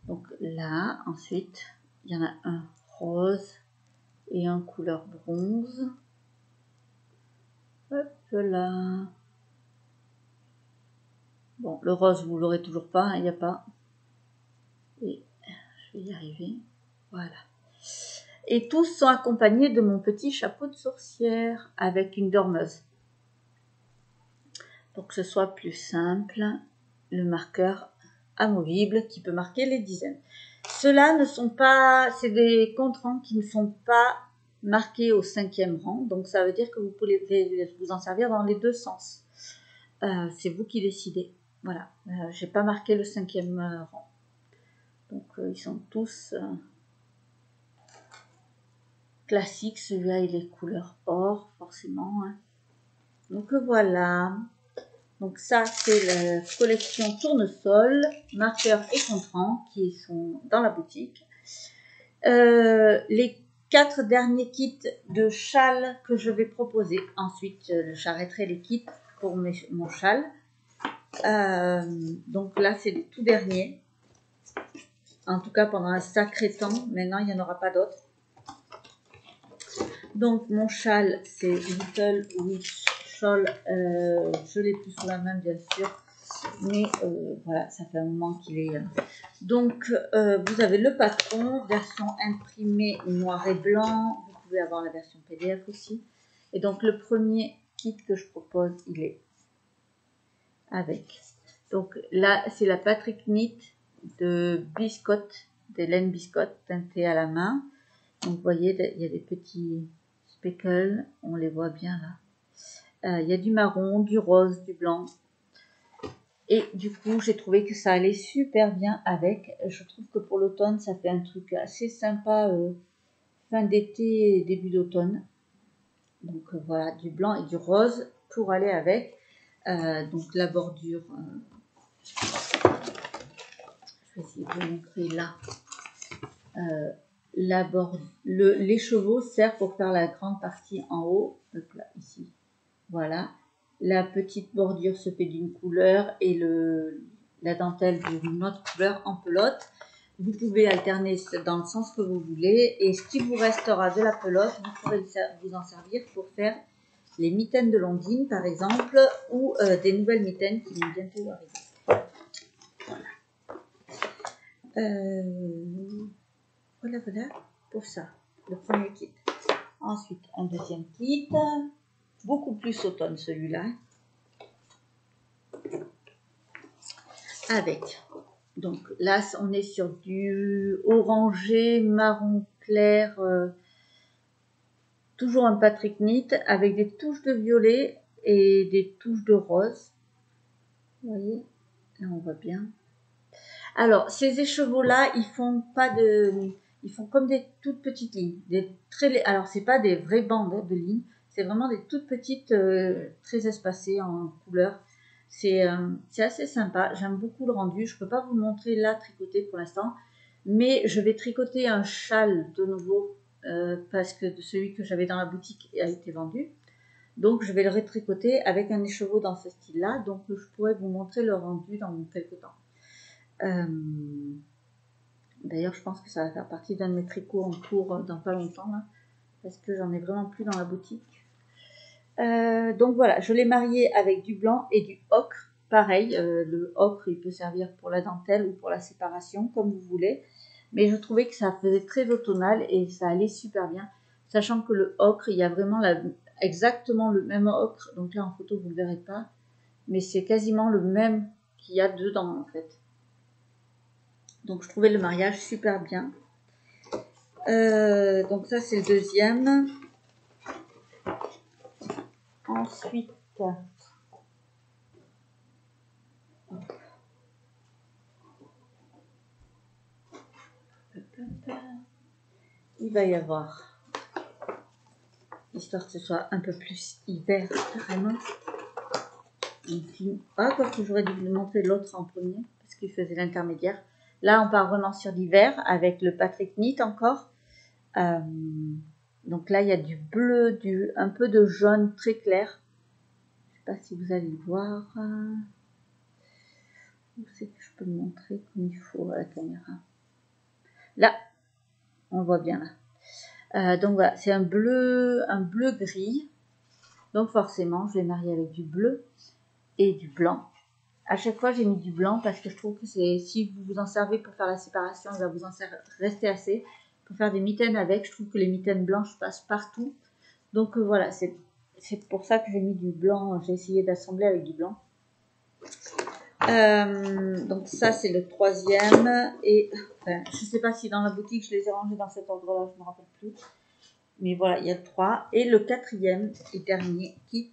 Donc là, ensuite, il y en a un rose et un couleur bronze. Hop là. Bon, le rose, vous l'aurez toujours pas, il n'y a pas. Et je vais y arriver. Voilà. Et tous sont accompagnés de mon petit chapeau de sorcière avec une dormeuse. Pour que ce soit plus simple, le marqueur amovible qui peut marquer les dizaines. Ceux-là ne sont pas, c'est des contrants qui ne sont pas marqués au 5e rang, donc ça veut dire que vous pouvez vous en servir dans les deux sens. C'est vous qui décidez. Voilà, j'ai pas marqué le 5e rang. Donc ils sont tous classiques. Celui-là il est couleur or forcément. Hein. Donc voilà. Donc ça, c'est la collection tournesol, marqueurs et contrans qui sont dans la boutique. Les 4 derniers kits de châles que je vais proposer. Ensuite, j'arrêterai les kits pour mon châle. Donc là, c'est les tout derniers. En tout cas, pendant un sacré temps. Maintenant, il n'y en aura pas d'autres. Donc, mon châle, c'est Little Witch Shawl. Je l'ai plus sous la main, bien sûr. Mais voilà, ça fait un moment qu'il est... Donc, vous avez le patron, version imprimée noir et blanc. Vous pouvez avoir la version PDF aussi. Et donc, le premier kit que je propose, il est avec. Donc, là, c'est la Patrick Knit de Biscotte, des laines Biscotte, teintées à la main. Donc, vous voyez, il y a des petits speckles. On les voit bien là. Il y a du marron, du rose, du blanc. Et du coup, j'ai trouvé que ça allait super bien avec. Je trouve que pour l'automne, ça fait un truc assez sympa fin d'été, début d'automne. Donc voilà, du blanc et du rose pour aller avec. Donc la bordure, je vais essayer de vous montrer là. Les chevaux servent pour faire la grande partie en haut. Donc là, ici, voilà. La petite bordure se fait d'une couleur et la dentelle d'une autre couleur en pelote. Vous pouvez alterner dans le sens que vous voulez. Et ce qui vous restera de la pelote, vous pourrez vous en servir pour faire les mitaines de Londine, par exemple, ou des nouvelles mitaines qui vont bientôt arriver. Voilà. Voilà pour ça, le premier kit. Ensuite, un deuxième kit. Beaucoup plus automne celui-là. Avec, donc là on est sur du orangé, marron clair, toujours un Patrick Knit avec des touches de violet et des touches de rose. Vous voyez, là on voit bien. Alors ces écheveaux là, ils font comme des toutes petites lignes, alors c'est pas des vraies bandes de lignes, c'est vraiment des toutes petites très espacées en couleur. C'est assez sympa, j'aime beaucoup le rendu. Je ne peux pas vous montrer là tricoté pour l'instant, mais je vais tricoter un châle de nouveau parce que celui que j'avais dans la boutique a été vendu. Donc je vais le retricoter avec un écheveau dans ce style-là, donc je pourrais vous montrer le rendu dans quelques temps. D'ailleurs, je pense que ça va faire partie d'un de mes tricots en cours dans pas longtemps, là, parce que j'en ai vraiment plus dans la boutique. Donc voilà, je l'ai marié avec du blanc et du ocre. Pareil, le ocre, il peut servir pour la dentelle ou pour la séparation, comme vous voulez. Mais je trouvais que ça faisait très automnal et ça allait super bien. Sachant que le ocre, il y a vraiment exactement le même ocre. Donc là, en photo, vous ne le verrez pas. Mais c'est quasiment le même qu'il y a dedans, en fait. Donc je trouvais le mariage super bien. Donc ça, c'est le deuxième. Ensuite, il va y avoir, histoire que ce soit un peu plus hiver carrément. Ah, quoi que j'aurais dû vous montrer l'autre en premier, parce qu'il faisait l'intermédiaire. Là, on part vraiment sur l'hiver avec le Patrick Knit encore. Donc là, il y a du bleu, un peu de jaune très clair. Je ne sais pas si vous allez le voir. Où c'est que je peux le montrer comme il faut à la caméra? Là, on voit bien là. Donc voilà, c'est un bleu gris. Donc forcément, je l'ai marié avec du bleu et du blanc. À chaque fois, j'ai mis du blanc parce que je trouve que si vous vous en servez pour faire la séparation, il va vous en rester assez. Pour faire des mitaines avec, je trouve que les mitaines blanches passent partout. Donc voilà, c'est pour ça que j'ai mis du blanc. J'ai essayé d'assembler avec du blanc. Donc ça, c'est le troisième. Et enfin, je ne sais pas si dans la boutique, je les ai rangés dans cet ordre-là, je ne me rappelle plus. Mais voilà, il y a le 3. Et le quatrième et dernier kit.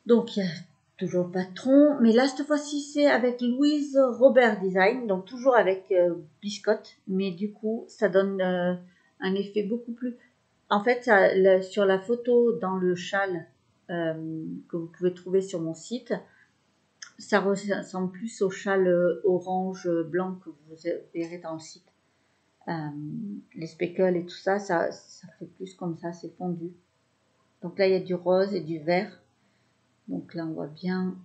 Donc, il y a toujours le patron. Mais là, cette fois-ci, c'est avec Louise Robert Design. Donc, toujours avec Biscotte. Mais du coup, ça donne un effet beaucoup plus... En fait, sur la photo dans le châle, que vous pouvez trouver sur mon site. Ça ressemble plus au châle orange blanc que vous verrez dans le site. Les speckles et tout ça, ça fait plus comme ça, c'est fondu. Donc là, il y a du rose et du vert. Donc là, on voit bien.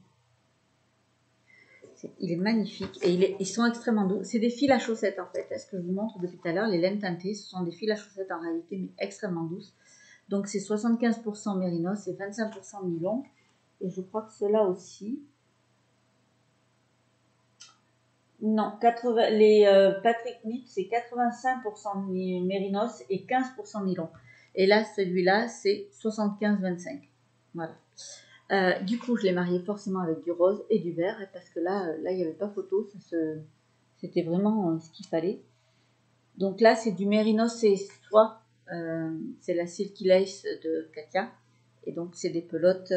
Il est magnifique et ils sont extrêmement doux. C'est des fils à chaussettes en fait. Est-ce que je vous montre depuis tout à l'heure? Les laines teintées, ce sont des fils à chaussettes en réalité, mais extrêmement douces. Donc c'est 75% mérinos et 25% nylon. Et je crois que ceux-là aussi. Non, les Patrick Knit, c'est 85% mérinos et 15% nylon. Et là, celui-là, c'est 75-25. Voilà. Du coup, je l'ai marié forcément avec du rose et du vert, parce que là, il n'y avait pas photo, c'était vraiment ce qu'il fallait. Donc là, c'est du mérinos et soie, c'est la Silky Lace de Katia. Et donc, c'est des pelotes,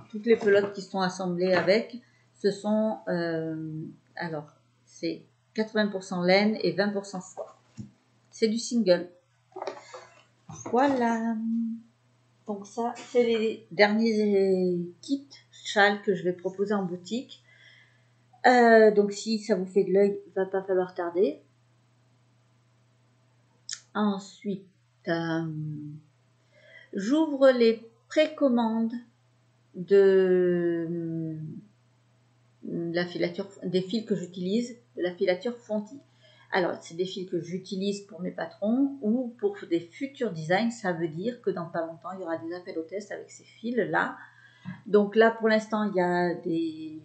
toutes les pelotes qui sont assemblées avec, ce sont, alors, c'est 80% laine et 20% soie. C'est du single. Voilà. Donc ça, c'est les derniers kits châles que je vais proposer en boutique. Donc si ça vous fait de l'œil, il va pas falloir tarder. Ensuite, j'ouvre les précommandes de la filature, des fils que j'utilise, de la filature Fonti. Alors, c'est des fils que j'utilise pour mes patrons ou pour des futurs designs. Ça veut dire que dans pas longtemps, il y aura des appels au test avec ces fils-là. Donc là, pour l'instant, il y a des...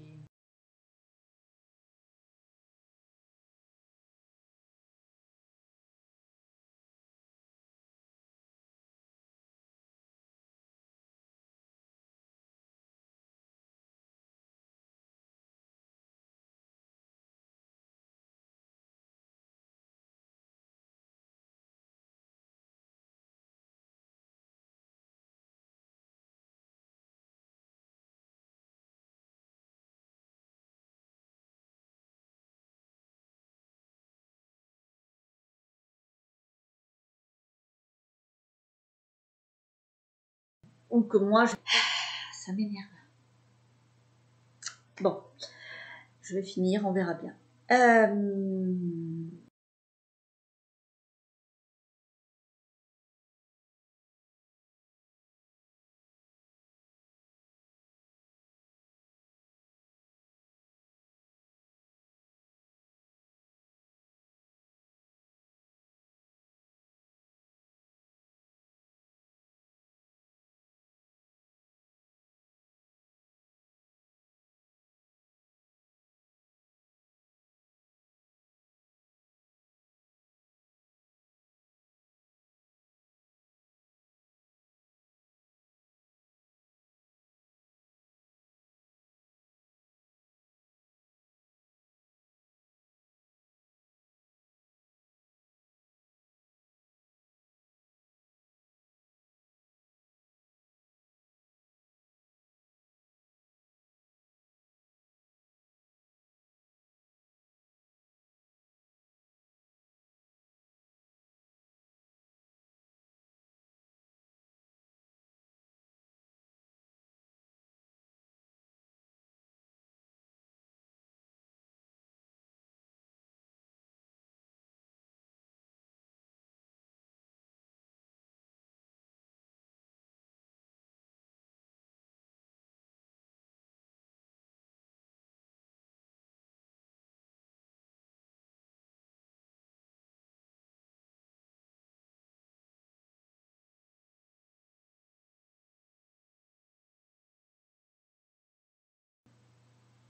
ou que moi, ça m'énerve. Bon, je vais finir, on verra bien.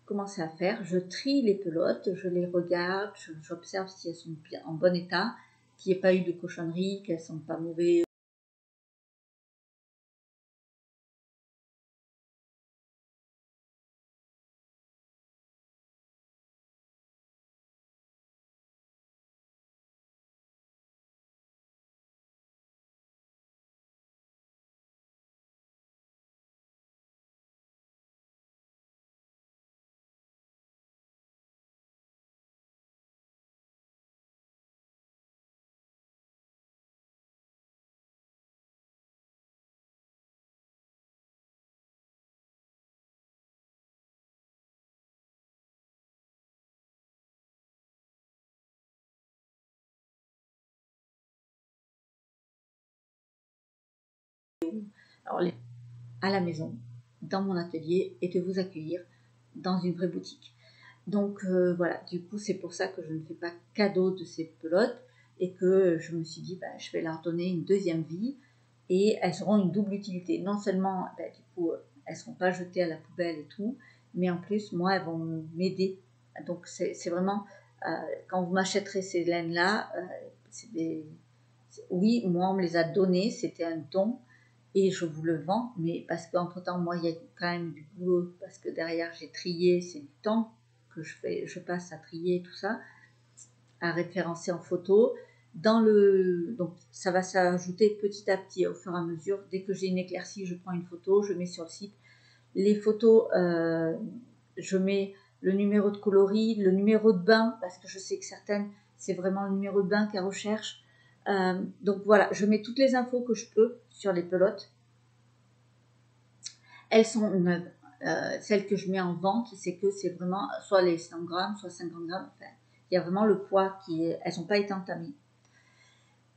Commencer à faire, je trie les pelotes, je les regarde, j'observe si elles sont bien, en bon état, qu'il n'y ait pas eu de cochonneries, qu'elles ne sont pas mauvaises. à la maison, dans mon atelier, et de vous accueillir dans une vraie boutique. Donc voilà, du coup c'est pour ça que je ne fais pas cadeau de ces pelotes et que je me suis dit je vais leur donner une deuxième vie et elles auront une double utilité. Non seulement du coup elles ne seront pas jetées à la poubelle et tout, mais en plus moi elles vont m'aider. Donc c'est vraiment quand vous m'achèterez ces laines là, oui, moi on me les a données, c'était un don et je vous le vends, mais parce qu'entre temps moi il y a quand même du boulot parce que derrière j'ai trié, c'est du temps que je passe à trier tout ça, à référencer en photo. Donc ça va s'ajouter petit à petit au fur et à mesure. Dès que j'ai une éclaircie, je prends une photo, je mets sur le site. Les photos, je mets le numéro de coloris, le numéro de bain, parce que je sais que certaines, c'est vraiment le numéro de bain qu'elles recherchent. Donc voilà, je mets toutes les infos que je peux sur les pelotes. Elles sont neuves. Celles que je mets en vente, c'est que c'est vraiment soit les 100 grammes, soit 50 grammes. Enfin, il y a vraiment le poids elles n'ont pas été entamées.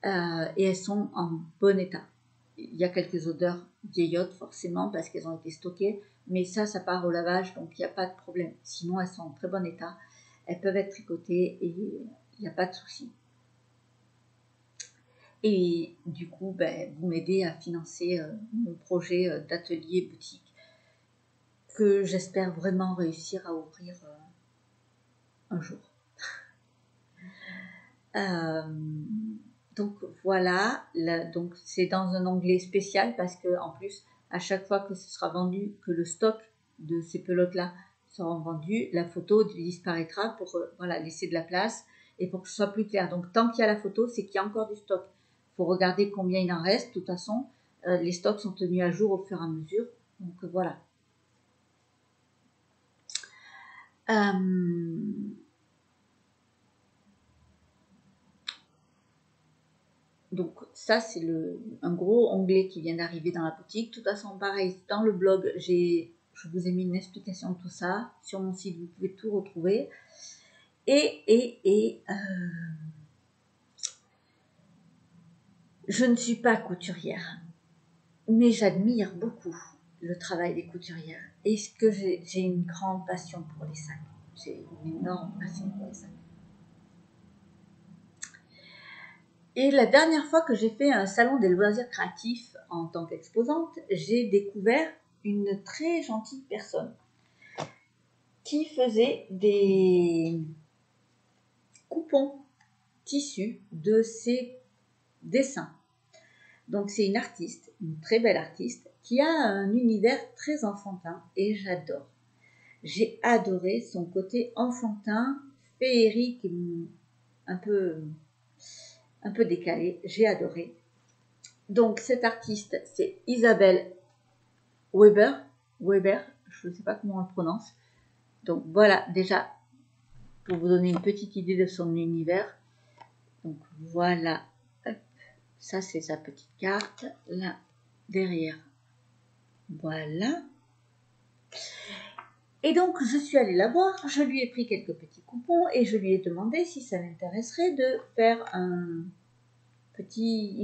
Et elles sont en bon état. Il y a quelques odeurs vieillottes forcément parce qu'elles ont été stockées, mais ça part au lavage, donc il n'y a pas de problème. Sinon, elles sont en très bon état. Elles peuvent être tricotées et il n'y a pas de souci. Et du coup, vous m'aidez à financer mon projet d'atelier boutique que j'espère vraiment réussir à ouvrir un jour. Donc voilà, donc c'est dans un onglet spécial parce que en plus à chaque fois que ce sera vendu, que le stock de ces pelotes là sera vendu, la photo disparaîtra pour laisser de la place et pour que ce soit plus clair. Donc tant qu'il y a la photo, c'est qu'il y a encore du stock. Il faut regarder combien il en reste. De toute façon, les stocks sont tenus à jour au fur et à mesure. Donc voilà. Donc ça c'est un gros onglet qui vient d'arriver dans la boutique. De toute façon pareil, dans le blog je vous ai mis une explication de tout ça. Sur mon site vous pouvez tout retrouver. Je ne suis pas couturière, mais j'admire beaucoup le travail des couturières. Et que j'ai une grande passion pour les sacs. J'ai une énorme passion pour les sacs. Et la dernière fois que j'ai fait un salon des loisirs créatifs en tant qu'exposante, j'ai découvert une très gentille personne qui faisait des coupons tissus de ses dessins. Donc c'est une artiste, une très belle artiste, qui a un univers très enfantin et j'adore. J'ai adoré son côté enfantin, féerique, un peu décalé, j'ai adoré. Donc cette artiste, c'est Isabelle Weber, je ne sais pas comment on le prononce. Donc voilà, déjà, pour vous donner une petite idée de son univers. Donc voilà, hop, ça c'est sa petite carte, là, derrière. Voilà. Et donc je suis allée la voir, je lui ai pris quelques petits coupons et je lui ai demandé si ça l'intéresserait de faire une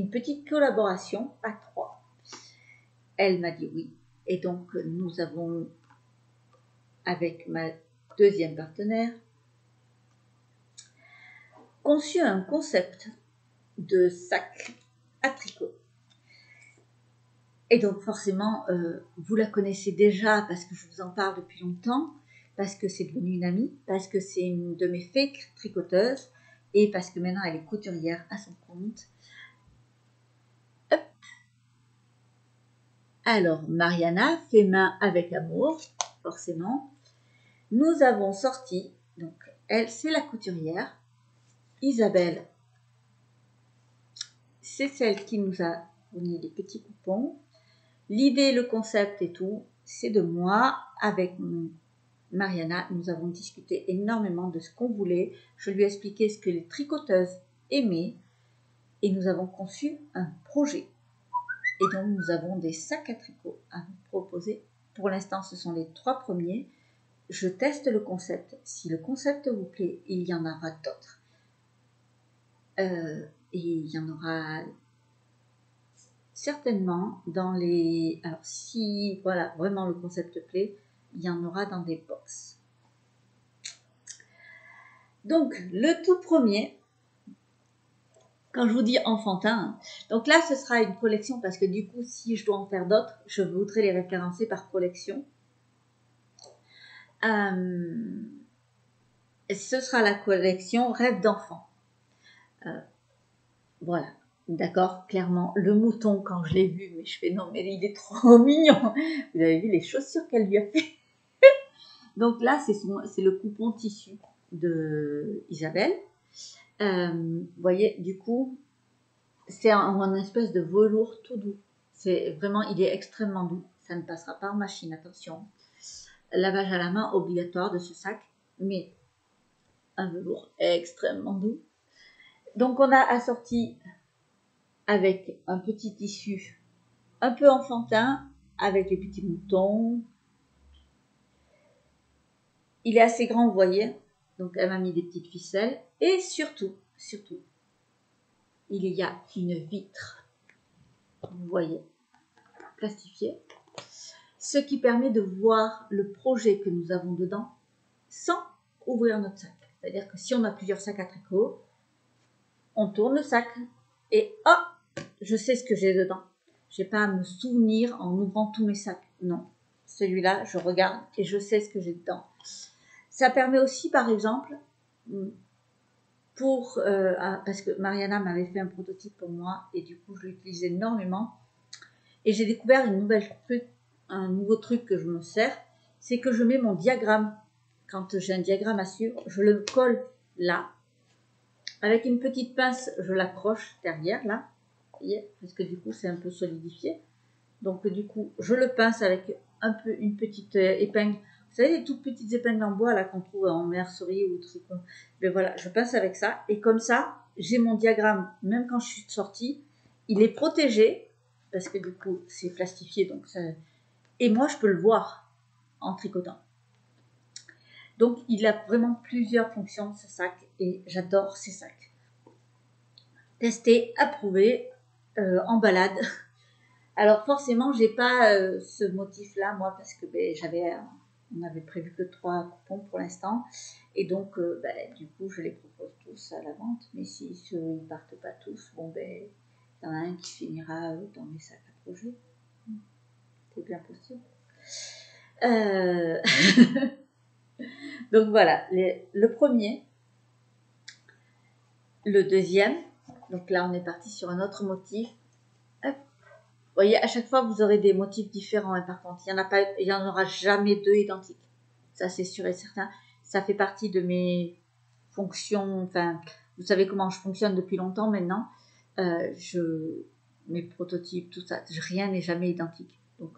petite collaboration à 3. Elle m'a dit oui. Et donc nous avons, avec ma deuxième partenaire, conçu un concept de sac à tricot. Et donc forcément, vous la connaissez déjà parce que je vous en parle depuis longtemps, parce que c'est devenu une amie, parce que c'est une de mes fées tricoteuses et parce que maintenant elle est couturière à son compte. Hop. Alors, Mariana fait main avec amour, forcément. Nous avons sorti, donc elle c'est la couturière, Isabelle, c'est celle qui nous a donné les petits coupons. L'idée, le concept et tout, c'est de moi avec Mariana. Nous avons discuté énormément de ce qu'on voulait. Je lui ai expliqué ce que les tricoteuses aimaient et nous avons conçu un projet. Et donc, nous avons des sacs à tricot à vous proposer. Pour l'instant, ce sont les 3 premiers. Je teste le concept. Si le concept vous plaît, il y en aura d'autres. Et il y en aura certainement dans les... Alors si, voilà, vraiment le concept plaît, il y en aura dans des box. Donc, le tout premier, quand je vous dis enfantin, donc là, ce sera une collection parce que du coup, si je dois en faire d'autres, je voudrais les référencer par collection. Ce sera la collection Rêve d'enfant. Voilà, d'accord, clairement, le mouton, quand je l'ai vu, mais je fais non, mais il est trop mignon. Vous avez vu les chaussures qu'elle lui a fait. Donc là, c'est le coupon tissu de Isabelle. Vous voyez, du coup, c'est un espèce de velours tout doux. C'est vraiment, il est extrêmement doux. Ça ne passera pas en machine, attention. Lavage à la main obligatoire de ce sac, mais un velours extrêmement doux. Donc on a assorti avec un petit tissu un peu enfantin, avec les petits moutons. Il est assez grand, vous voyez. Donc elle m'a mis des petites ficelles. Et surtout, il y a une vitre, vous voyez, plastifiée. Ce qui permet de voir le projet que nous avons dedans sans ouvrir notre sac. C'est-à-dire que si on a plusieurs sacs à tricot, on tourne le sac et hop, je sais ce que j'ai dedans. Je n'ai pas à me souvenir en ouvrant tous mes sacs. Non, celui-là, je regarde et je sais ce que j'ai dedans. Ça permet aussi, par exemple, parce que Mariana m'avait fait un prototype pour moi et du coup, je l'utilise énormément. Et j'ai découvert un nouveau truc que je me sers, c'est que je mets mon diagramme. Quand j'ai un diagramme à suivre, je le colle là. Avec une petite pince, je l'accroche derrière là. Vous voyez, parce que du coup, c'est un peu solidifié. Donc du coup, je le pince avec une petite épingle. Vous savez, les toutes petites épingles en bois là qu'on trouve en mercerie ou tricot. Mais voilà, je pince avec ça. Et comme ça, j'ai mon diagramme, même quand je suis sortie, il est protégé. Parce que du coup, c'est plastifié. Donc ça... Et moi, je peux le voir en tricotant. Donc, il a vraiment plusieurs fonctions, ce sac. Et j'adore ces sacs. Testé, approuvé, en balade. Alors forcément, j'ai pas ce motif-là, moi, parce que on avait prévu que 3 coupons pour l'instant. Et donc, du coup, je les propose tous à la vente. Mais si ils partent pas tous, bon, il y en a un qui finira dans mes sacs à projet. C'est bien possible. Donc voilà, le premier. Le deuxième. Donc là, on est parti sur un autre motif. Hop. Vous voyez, à chaque fois, vous aurez des motifs différents. Et par contre, il n'y en aura jamais deux identiques. Ça, c'est sûr et certain. Ça fait partie de mes fonctions. Enfin, vous savez comment je fonctionne depuis longtemps maintenant. Mes prototypes, tout ça, rien n'est jamais identique. Donc,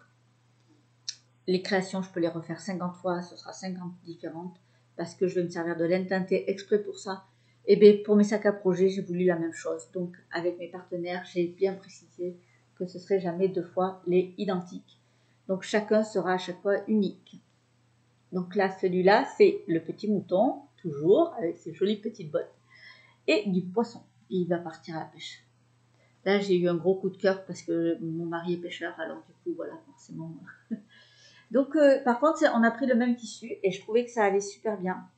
les créations, je peux les refaire 50 fois. Ce sera 50 différentes. Parce que je vais me servir de laine teintée exprès pour ça. Et bien, pour mes sacs à projet, j'ai voulu la même chose. Donc, avec mes partenaires, j'ai bien précisé que ce serait jamais deux fois les identiques. Donc, chacun sera à chaque fois unique. Donc là, celui-là, c'est le petit mouton, toujours, avec ses jolies petites bottes, et du poisson. Il va partir à la pêche. Là, j'ai eu un gros coup de cœur parce que mon mari est pêcheur, alors du coup, voilà, forcément. Donc, par contre, on a pris le même tissu et je trouvais que ça allait super bien.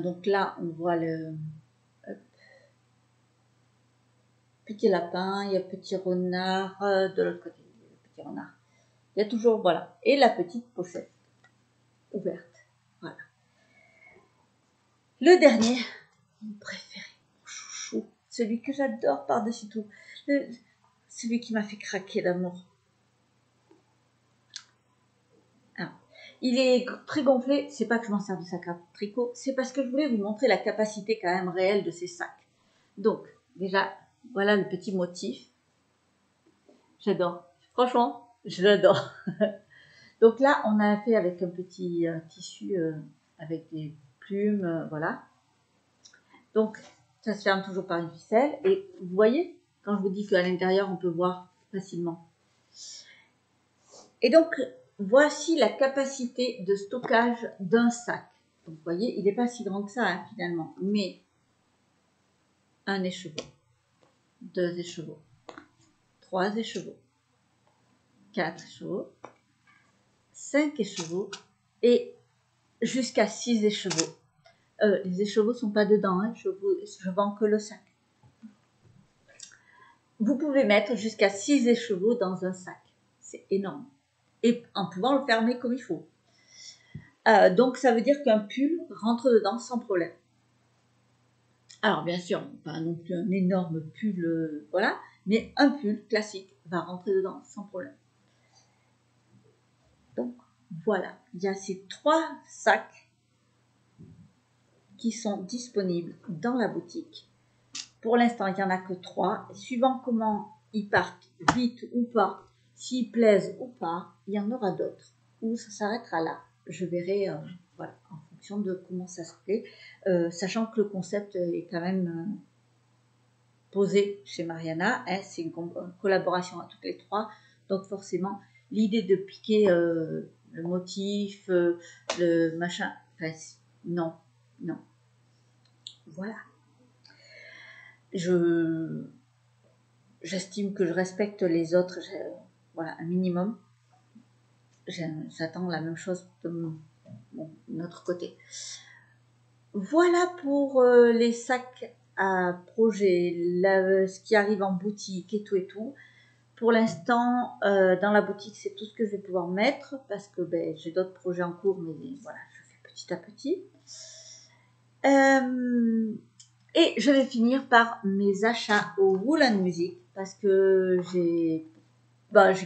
Donc là, on voit le petit lapin, il y a petit renard de l'autre côté, le petit renard. Il y a toujours, voilà, et la petite pochette ouverte. Voilà. Le dernier, mon préféré, mon chouchou, celui que j'adore par-dessus tout, celui qui m'a fait craquer d'amour. Il est très gonflé, c'est pas que je m'en sers de sac à tricot, c'est parce que je voulais vous montrer la capacité quand même réelle de ces sacs. Donc, déjà, voilà le petit motif. J'adore. Franchement, je l'adore. Donc là, on a fait avec un petit tissu avec des plumes, voilà. Donc, ça se ferme toujours par une ficelle. Et vous voyez, quand je vous dis qu'à l'intérieur, on peut voir facilement. Et donc, voici la capacité de stockage d'un sac. Donc, vous voyez, il n'est pas si grand que ça, hein, finalement. Mais, un écheveau. 2 écheveaux, 3 écheveaux, 4 écheveaux, 5 écheveaux et jusqu'à 6 écheveaux. Les écheveaux ne sont pas dedans, hein, je vends que le sac. Vous pouvez mettre jusqu'à 6 écheveaux dans un sac. C'est énorme. Et en pouvant le fermer comme il faut. Donc ça veut dire qu'un pull rentre dedans sans problème. Alors bien sûr, pas non plus un énorme pull, voilà, mais un pull classique va rentrer dedans sans problème. Donc voilà, il y a ces 3 sacs qui sont disponibles dans la boutique. Pour l'instant, il n'y en a que 3. Suivant comment ils partent, vite ou pas, s'ils plaisent ou pas, il y en aura d'autres. Ou ça s'arrêtera là. Je verrai voilà, en fonction de comment ça se fait. Sachant que le concept est quand même posé chez Mariana. Hein, c'est une collaboration à toutes les 3. Donc forcément, l'idée de piquer le motif, le machin, enfin, non, non. Voilà. J'estime que je respecte les autres, voilà, un minimum. J'attends la même chose de notre côté. Voilà pour les sacs à projet, ce qui arrive en boutique et tout et tout. Pour l'instant, dans la boutique, c'est tout ce que je vais pouvoir mettre parce que j'ai d'autres projets en cours, mais voilà, je fais petit à petit. Et je vais finir par mes achats au Woolen Music parce que j'ai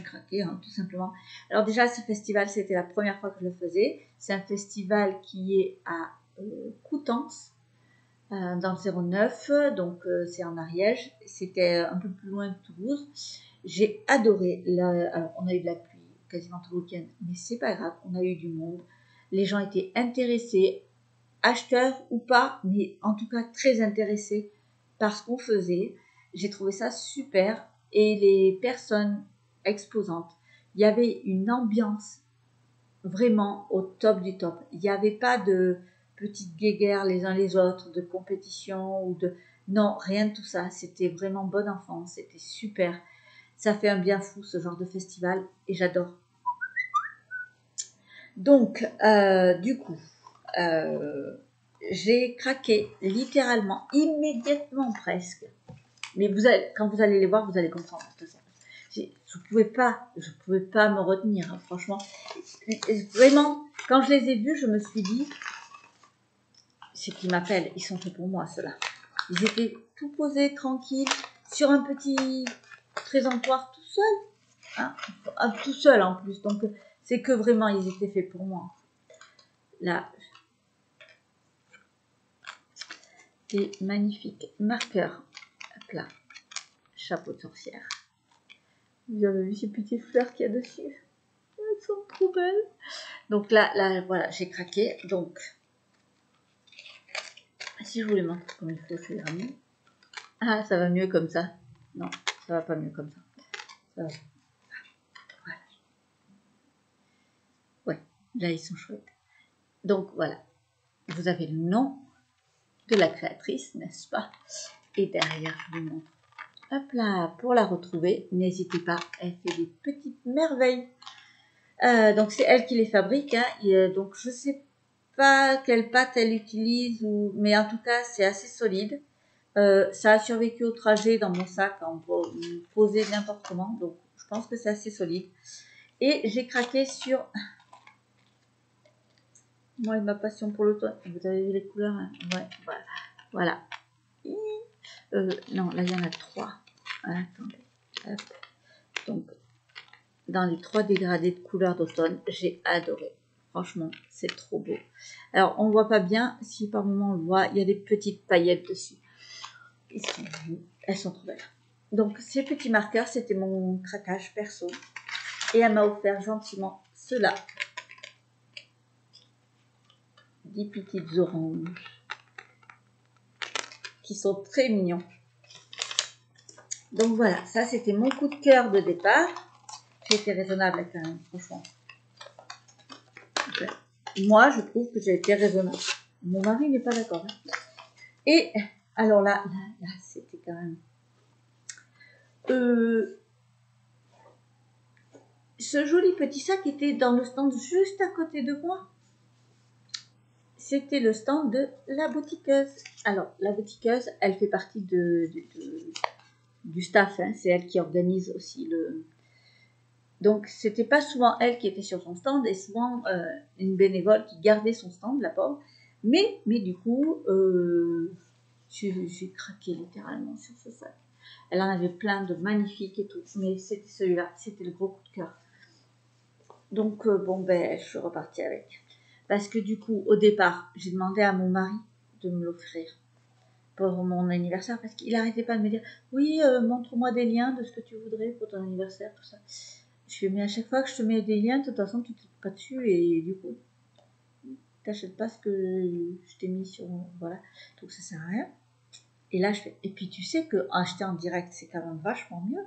craqué, hein, tout simplement. Alors déjà, ce festival, c'était la première fois que je le faisais. C'est un festival qui est à Coutances, dans le 09, donc c'est en Ariège. C'était un peu plus loin que Toulouse. J'ai adoré. Alors, on a eu de la pluie quasiment tout le week-end, mais c'est pas grave, on a eu du monde. Les gens étaient intéressés, acheteurs ou pas, mais en tout cas très intéressés par ce qu'on faisait. J'ai trouvé ça super. Et les personnes exposantes, il y avait une ambiance vraiment au top du top. Il n'y avait pas de petites guéguerres les uns les autres, de compétition ou de... Non, rien de tout ça. C'était vraiment bon enfant, c'était super. Ça fait un bien fou ce genre de festival et j'adore. Donc, du coup, j'ai craqué littéralement, immédiatement presque. Mais quand vous allez les voir, vous allez comprendre. Je pouvais pas me retenir, hein, franchement. Vraiment, quand je les ai vus, je me suis dit, c'est qu'ils m'appellent, ils sont faits pour moi, ceux-là. Ils étaient tout posés, tranquilles, sur un petit présentoir tout seul, hein, tout seul en plus. Donc, c'est que vraiment, ils étaient faits pour moi. Là, des magnifiques marqueurs. Hop là, chapeau de sorcière. Vous avez vu ces petites fleurs qu'il y a dessus? Elles sont trop belles. Donc là, voilà, j'ai craqué. Donc, si je vous les montre comme il faut, c'est vraiment... Ah, ça va mieux comme ça. Non, ça va pas mieux comme ça. Ça va. Voilà. Ouais, là, ils sont chouettes. Donc, voilà. Vous avez le nom de la créatrice, n'est-ce pas? Et derrière, je vous montre. Hop là, pour la retrouver, n'hésitez pas, elle fait des petites merveilles. Donc, c'est elle qui les fabrique. Hein, donc, je sais pas quelle pâte elle utilise, mais en tout cas, c'est assez solide. Ça a survécu au trajet dans mon sac, on peut poser n'importe comment, donc je pense que c'est assez solide. Et j'ai craqué sur moi et ma passion pour l'automne. Vous avez vu les couleurs, hein? Ouais, voilà. Non, là il y en a 3. Attendez. Hop. Donc, dans les 3 dégradés de couleurs d'automne, j'ai adoré. Franchement, c'est trop beau. Alors, on ne voit pas bien. Si par moment on le voit, il y a des petites paillettes dessus. Elles sont trop belles. Donc, ces petits marqueurs, c'était mon craquage perso. Et elle m'a offert gentiment ceux-là. Des petites oranges. Qui sont très mignons. Donc voilà, ça c'était mon coup de cœur de départ. J'ai été raisonnable quand même, franchement. Moi, je trouve que j'ai été raisonnable. Mon mari n'est pas d'accord. Hein. Et alors là, c'était quand même... ce joli petit sac était dans le stand juste à côté de moi. C'était le stand de la boutiqueuse. Alors, la boutiqueuse, elle fait partie du staff. Hein. C'est elle qui organise aussi le... Donc, c'était pas souvent elle qui était sur son stand et souvent une bénévole qui gardait son stand, la pauvre. Mais du coup, j'ai craqué littéralement sur ce sac. Elle en avait plein de magnifiques et tout. Mais c'était celui-là, c'était le gros coup de cœur. Donc, bon, ben, je suis repartie avec. Parce que du coup, au départ, j'ai demandé à mon mari de me l'offrir pour mon anniversaire. Parce qu'il n'arrêtait pas de me dire, oui, montre-moi des liens de ce que tu voudrais pour ton anniversaire, tout ça. Je lui ai mis à chaque fois que je te mets des liens, de toute façon, tu ne cliques pas dessus. Et du coup, tu n'achètes pas ce que je t'ai mis sur... Voilà. Donc, ça ne sert à rien. Et là, je fais... Et puis, tu sais qu'acheter en direct, c'est quand même vachement mieux.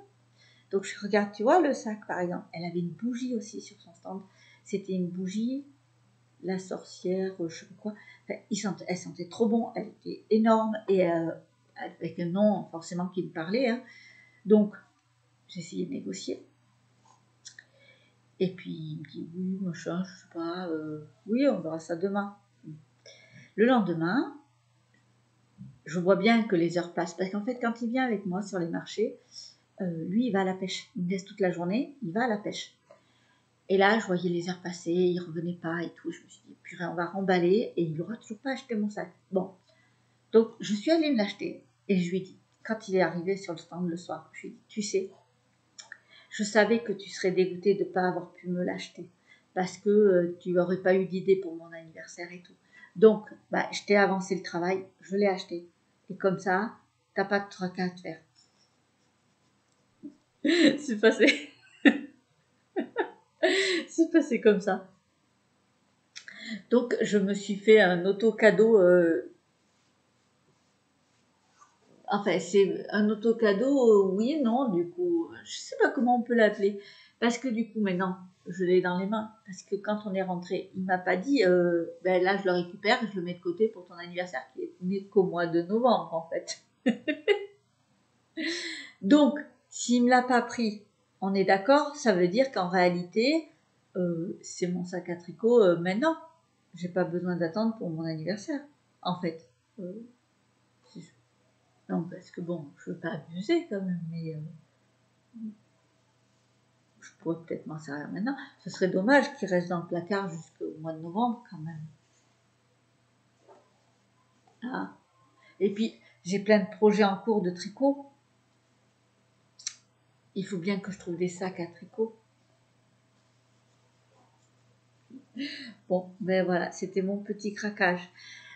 Donc, je regarde, tu vois, le sac, par exemple. Elle avait une bougie aussi sur son stand. C'était une bougie, la sorcière, je sais pas quoi. Enfin, elle sentait trop bon. Elle était énorme et avec un nom forcément qui me parlait. Hein. Donc, j'ai essayé de négocier. Et puis, il me dit, oui, machin, je sais pas. Oui, on verra ça demain. Le lendemain, je vois bien que les heures passent. Parce qu'en fait, quand il vient avec moi sur les marchés, lui, il va à la pêche. Il me laisse toute la journée, il va à la pêche. Et là, je voyais les heures passer, il revenait pas et tout. Je me suis dit, purée, on va remballer et il n'aura toujours pas acheté mon sac. Bon, donc je suis allée me l'acheter et je lui ai dit, quand il est arrivé sur le stand le soir, je lui ai dit, tu sais, je savais que tu serais dégoûté de ne pas avoir pu me l'acheter parce que tu n'aurais pas eu d'idée pour mon anniversaire et tout. Donc, bah, je t'ai avancé le travail, je l'ai acheté. Et comme ça, t'as pas de tracas à te faire. C'est passé. C'est passé comme ça. Donc, je me suis fait un auto-cadeau. Enfin, c'est un auto-cadeau, oui et non, du coup. Je sais pas comment on peut l'appeler. Parce que du coup, maintenant, je l'ai dans les mains. Parce que quand on est rentré, il m'a pas dit, ben là, je le récupère et je le mets de côté pour ton anniversaire qui est né qu'au mois de novembre, en fait. Donc, s'il me l'a pas pris, on est d'accord, ça veut dire qu'en réalité, c'est mon sac à tricot maintenant. J'ai pas besoin d'attendre pour mon anniversaire, en fait. Non, parce que bon, je veux pas abuser quand même, mais je pourrais peut-être m'en servir maintenant. Ce serait dommage qu'il reste dans le placard jusqu'au mois de novembre quand même. Ah. Et puis, j'ai plein de projets en cours de tricot. Il faut bien que je trouve des sacs à tricot. Bon, ben voilà, c'était mon petit craquage.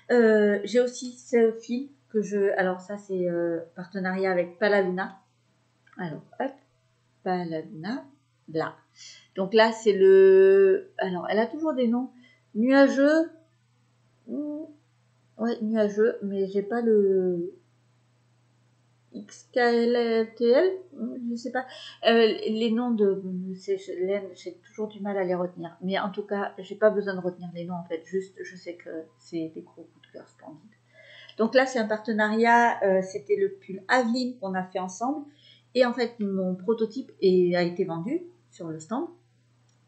J'ai aussi ce fil que je... Alors ça, c'est partenariat avec Palaluna. Alors, hop, Palaluna, là. Donc là, c'est le... Alors, elle a toujours des noms. Nuageux. Ouais, nuageux, mais j'ai pas le... XKLTL, je sais pas. Les noms de j'ai toujours du mal à les retenir. Mais en tout cas, j'ai pas besoin de retenir les noms en fait. Juste, je sais que c'est des gros coups de cœur splendides. Donc là, c'est un partenariat. C'était le pull Aveline qu'on a fait ensemble. Et en fait, mon prototype a été vendu sur le stand.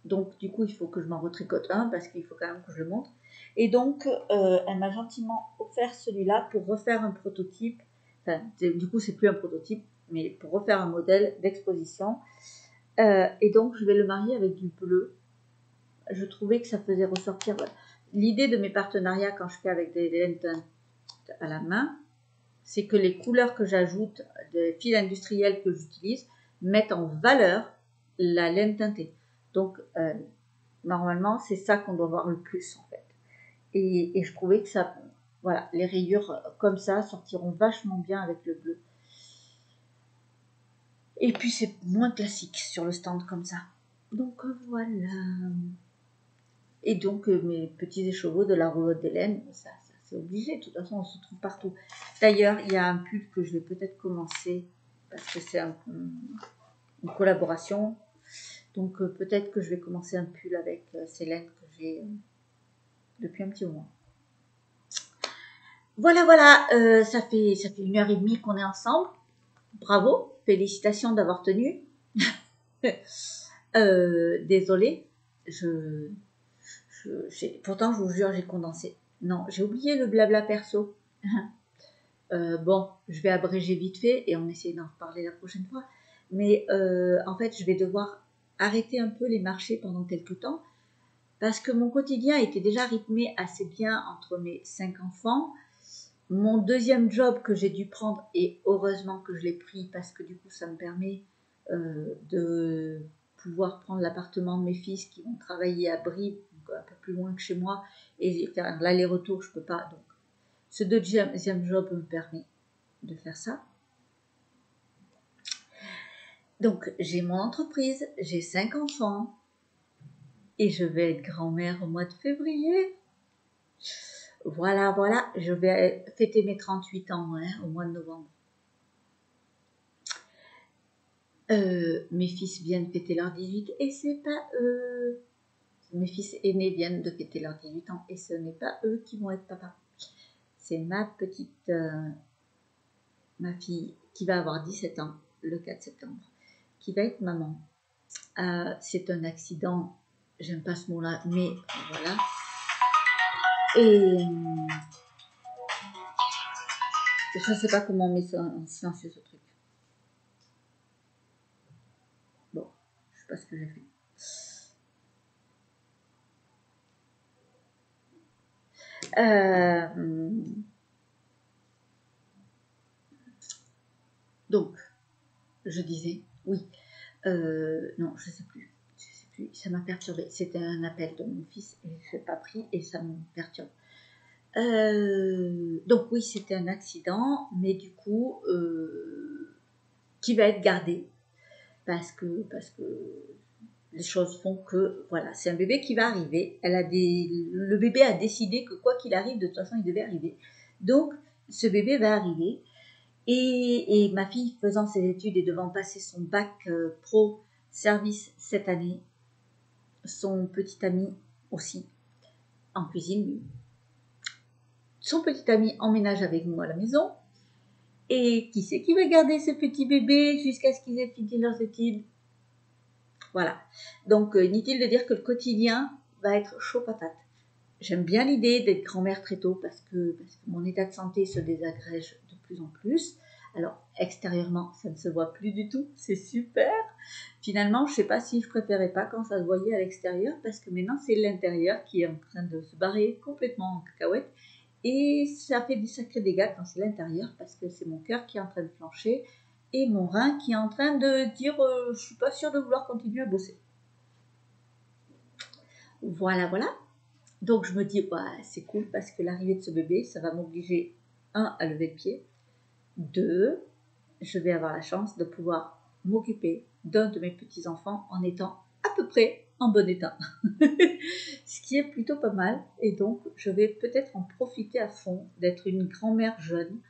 Donc du coup, il faut que je m'en retricote un parce qu'il faut quand même que je le montre. Et donc, elle m'a gentiment offert celui-là pour refaire un prototype. Enfin, du coup, c'est plus un prototype, mais pour refaire un modèle d'exposition. Et donc, je vais le marier avec du bleu. Je trouvais que ça faisait ressortir... Voilà. L'idée de mes partenariats quand je fais avec des laines teintes à la main, c'est que les couleurs que j'ajoute, des fils industriels que j'utilise, mettent en valeur la laine teintée. Donc, normalement, c'est ça qu'on doit voir le plus en fait. Et je trouvais que ça, voilà, les rayures comme ça sortiront vachement bien avec le bleu. Et puis c'est moins classique sur le stand comme ça. Donc voilà. Et donc mes petits écheveaux de la roulotte d'Hélène, ça c'est obligé, de toute façon on se trouve partout. D'ailleurs, il y a un pull que je vais peut-être commencer, parce que c'est une collaboration. Donc peut-être que je vais commencer un pull avec Célène que j'ai depuis un petit moment. Voilà, ça fait 1h30 qu'on est ensemble. bravo, félicitations d'avoir tenu. Désolée, pourtant je vous jure, j'ai condensé. Non, j'ai oublié le blabla perso. Bon, je vais abréger vite fait et on essaie d'en reparler la prochaine fois. Mais en fait, je vais devoir arrêter un peu les marchés pendant quelques temps parce que mon quotidien était déjà rythmé assez bien entre mes 5 enfants. Mon deuxième job que j'ai dû prendre, et heureusement que je l'ai pris parce que du coup ça me permet de pouvoir prendre l'appartement de mes fils qui vont travailler à Brive, un peu plus loin que chez moi, et faire l'aller-retour, je peux pas. Donc ce deuxième job me permet de faire ça. Donc j'ai mon entreprise, j'ai 5 enfants, et je vais être grand-mère au mois de février. Voilà, voilà, je vais fêter mes 38 ans au mois de novembre. Mes fils viennent fêter leurs 18 et c'est pas eux. Mes fils aînés viennent de fêter leurs 18 ans et ce n'est pas eux qui vont être papa. C'est ma petite, ma fille qui va avoir 17 ans le 4 septembre, qui va être maman. C'est un accident, j'aime pas ce mot-là, mais voilà. Et je ne sais pas comment on met ça en silencieux ce truc. Bon, je sais pas ce que j'ai fait. Donc, je disais, oui, non, je sais plus, ça m'a perturbée. C'était un appel de mon fils et je l'ai pas pris et ça me perturbe. Donc oui, c'était un accident, mais du coup, qui va être gardé parce que les choses font que, voilà, c'est un bébé qui va arriver. Le bébé a décidé que quoi qu'il arrive, de toute façon, il devait arriver. Donc, ce bébé va arriver. Et ma fille, faisant ses études et devant passer son bac pro service cette année, son petit ami aussi, en cuisine, son petit ami emménage avec nous à la maison. Et qui c'est qui va garder ce petit bébé jusqu'à ce qu'ils aient fini leurs études? Voilà. Donc, inutile de dire que le quotidien va être chaud patate. J'aime bien l'idée d'être grand-mère très tôt parce que mon état de santé se désagrège de plus en plus. Alors, extérieurement, ça ne se voit plus du tout. C'est super. Finalement, je ne sais pas si je préférais pas quand ça se voyait à l'extérieur parce que maintenant, c'est l'intérieur qui est en train de se barrer complètement en cacahuète. Et ça fait des sacrés dégâts quand c'est l'intérieur parce que c'est mon cœur qui est en train de flancher et mon rein qui est en train de dire je suis pas sûre de vouloir continuer à bosser. Voilà, voilà. Donc je me dis, ouais, c'est cool parce que l'arrivée de ce bébé, ça va m'obliger, 1, à lever le pied, 2, je vais avoir la chance de pouvoir m'occuper d'un de mes petits-enfants en étant à peu près en bon état. Ce qui est plutôt pas mal. Et donc, je vais peut-être en profiter à fond d'être une grand-mère jeune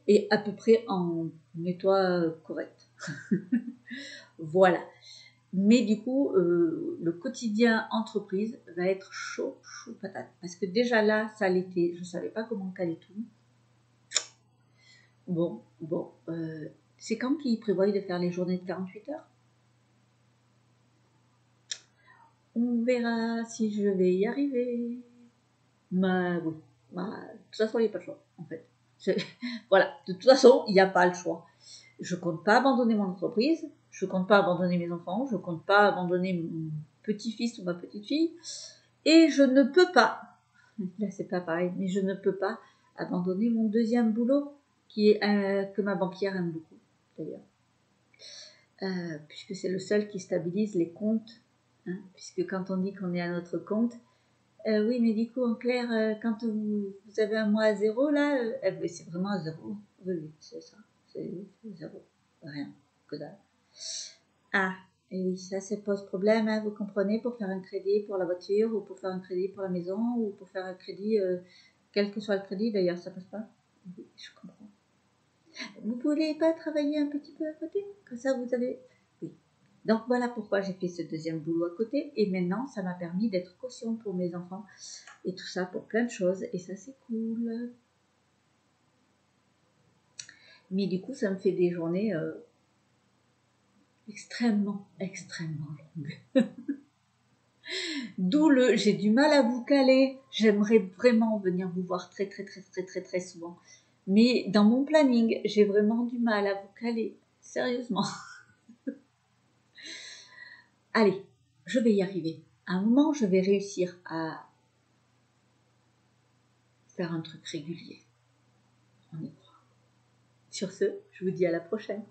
et à peu près en état correct. Voilà. Mais du coup, le quotidien entreprise va être chaud patate. Parce que déjà là, ça l'était. Je ne savais pas comment caler tout. Bon. C'est quand qu'ils prévoient de faire les journées de 48 heures? On verra si je vais y arriver. Mais oui. De toute façon, il n'y a pas le choix, en fait. Voilà. De toute façon, il n'y a pas le choix. Je ne compte pas abandonner mon entreprise. Je ne compte pas abandonner mes enfants. Je ne compte pas abandonner mon petit-fils ou ma petite-fille. Et je ne peux pas, là c'est pas pareil, mais je ne peux pas abandonner mon deuxième boulot qui est que ma banquière aime beaucoup d'ailleurs, puisque c'est le seul qui stabilise les comptes, hein, puisque quand on dit qu'on est à notre compte, oui mais du coup en clair, quand vous avez un mois à zéro là, c'est vraiment à zéro, oui c'est ça, c'est zéro, rien, que dalle. Ah, et oui, ça pose problème, hein, vous comprenez, pour faire un crédit pour la voiture, ou pour faire un crédit pour la maison, ou pour faire un crédit, quel que soit le crédit, d'ailleurs, ça passe pas. Oui, je comprends. Vous voulez pas travailler un petit peu à côté? Comme ça, vous avez... Oui. Donc, voilà pourquoi j'ai fait ce deuxième boulot à côté, et maintenant, ça m'a permis d'être caution pour mes enfants, et tout ça pour plein de choses, et ça, c'est cool. Mais du coup, ça me fait des journées extrêmement longues. D'où j'ai du mal à vous caler. J'aimerais vraiment venir vous voir très souvent. Mais dans mon planning, j'ai vraiment du mal à vous caler. Sérieusement. Allez, je vais y arriver. À un moment, je vais réussir à faire un truc régulier. On y croit. Sur ce, je vous dis à la prochaine.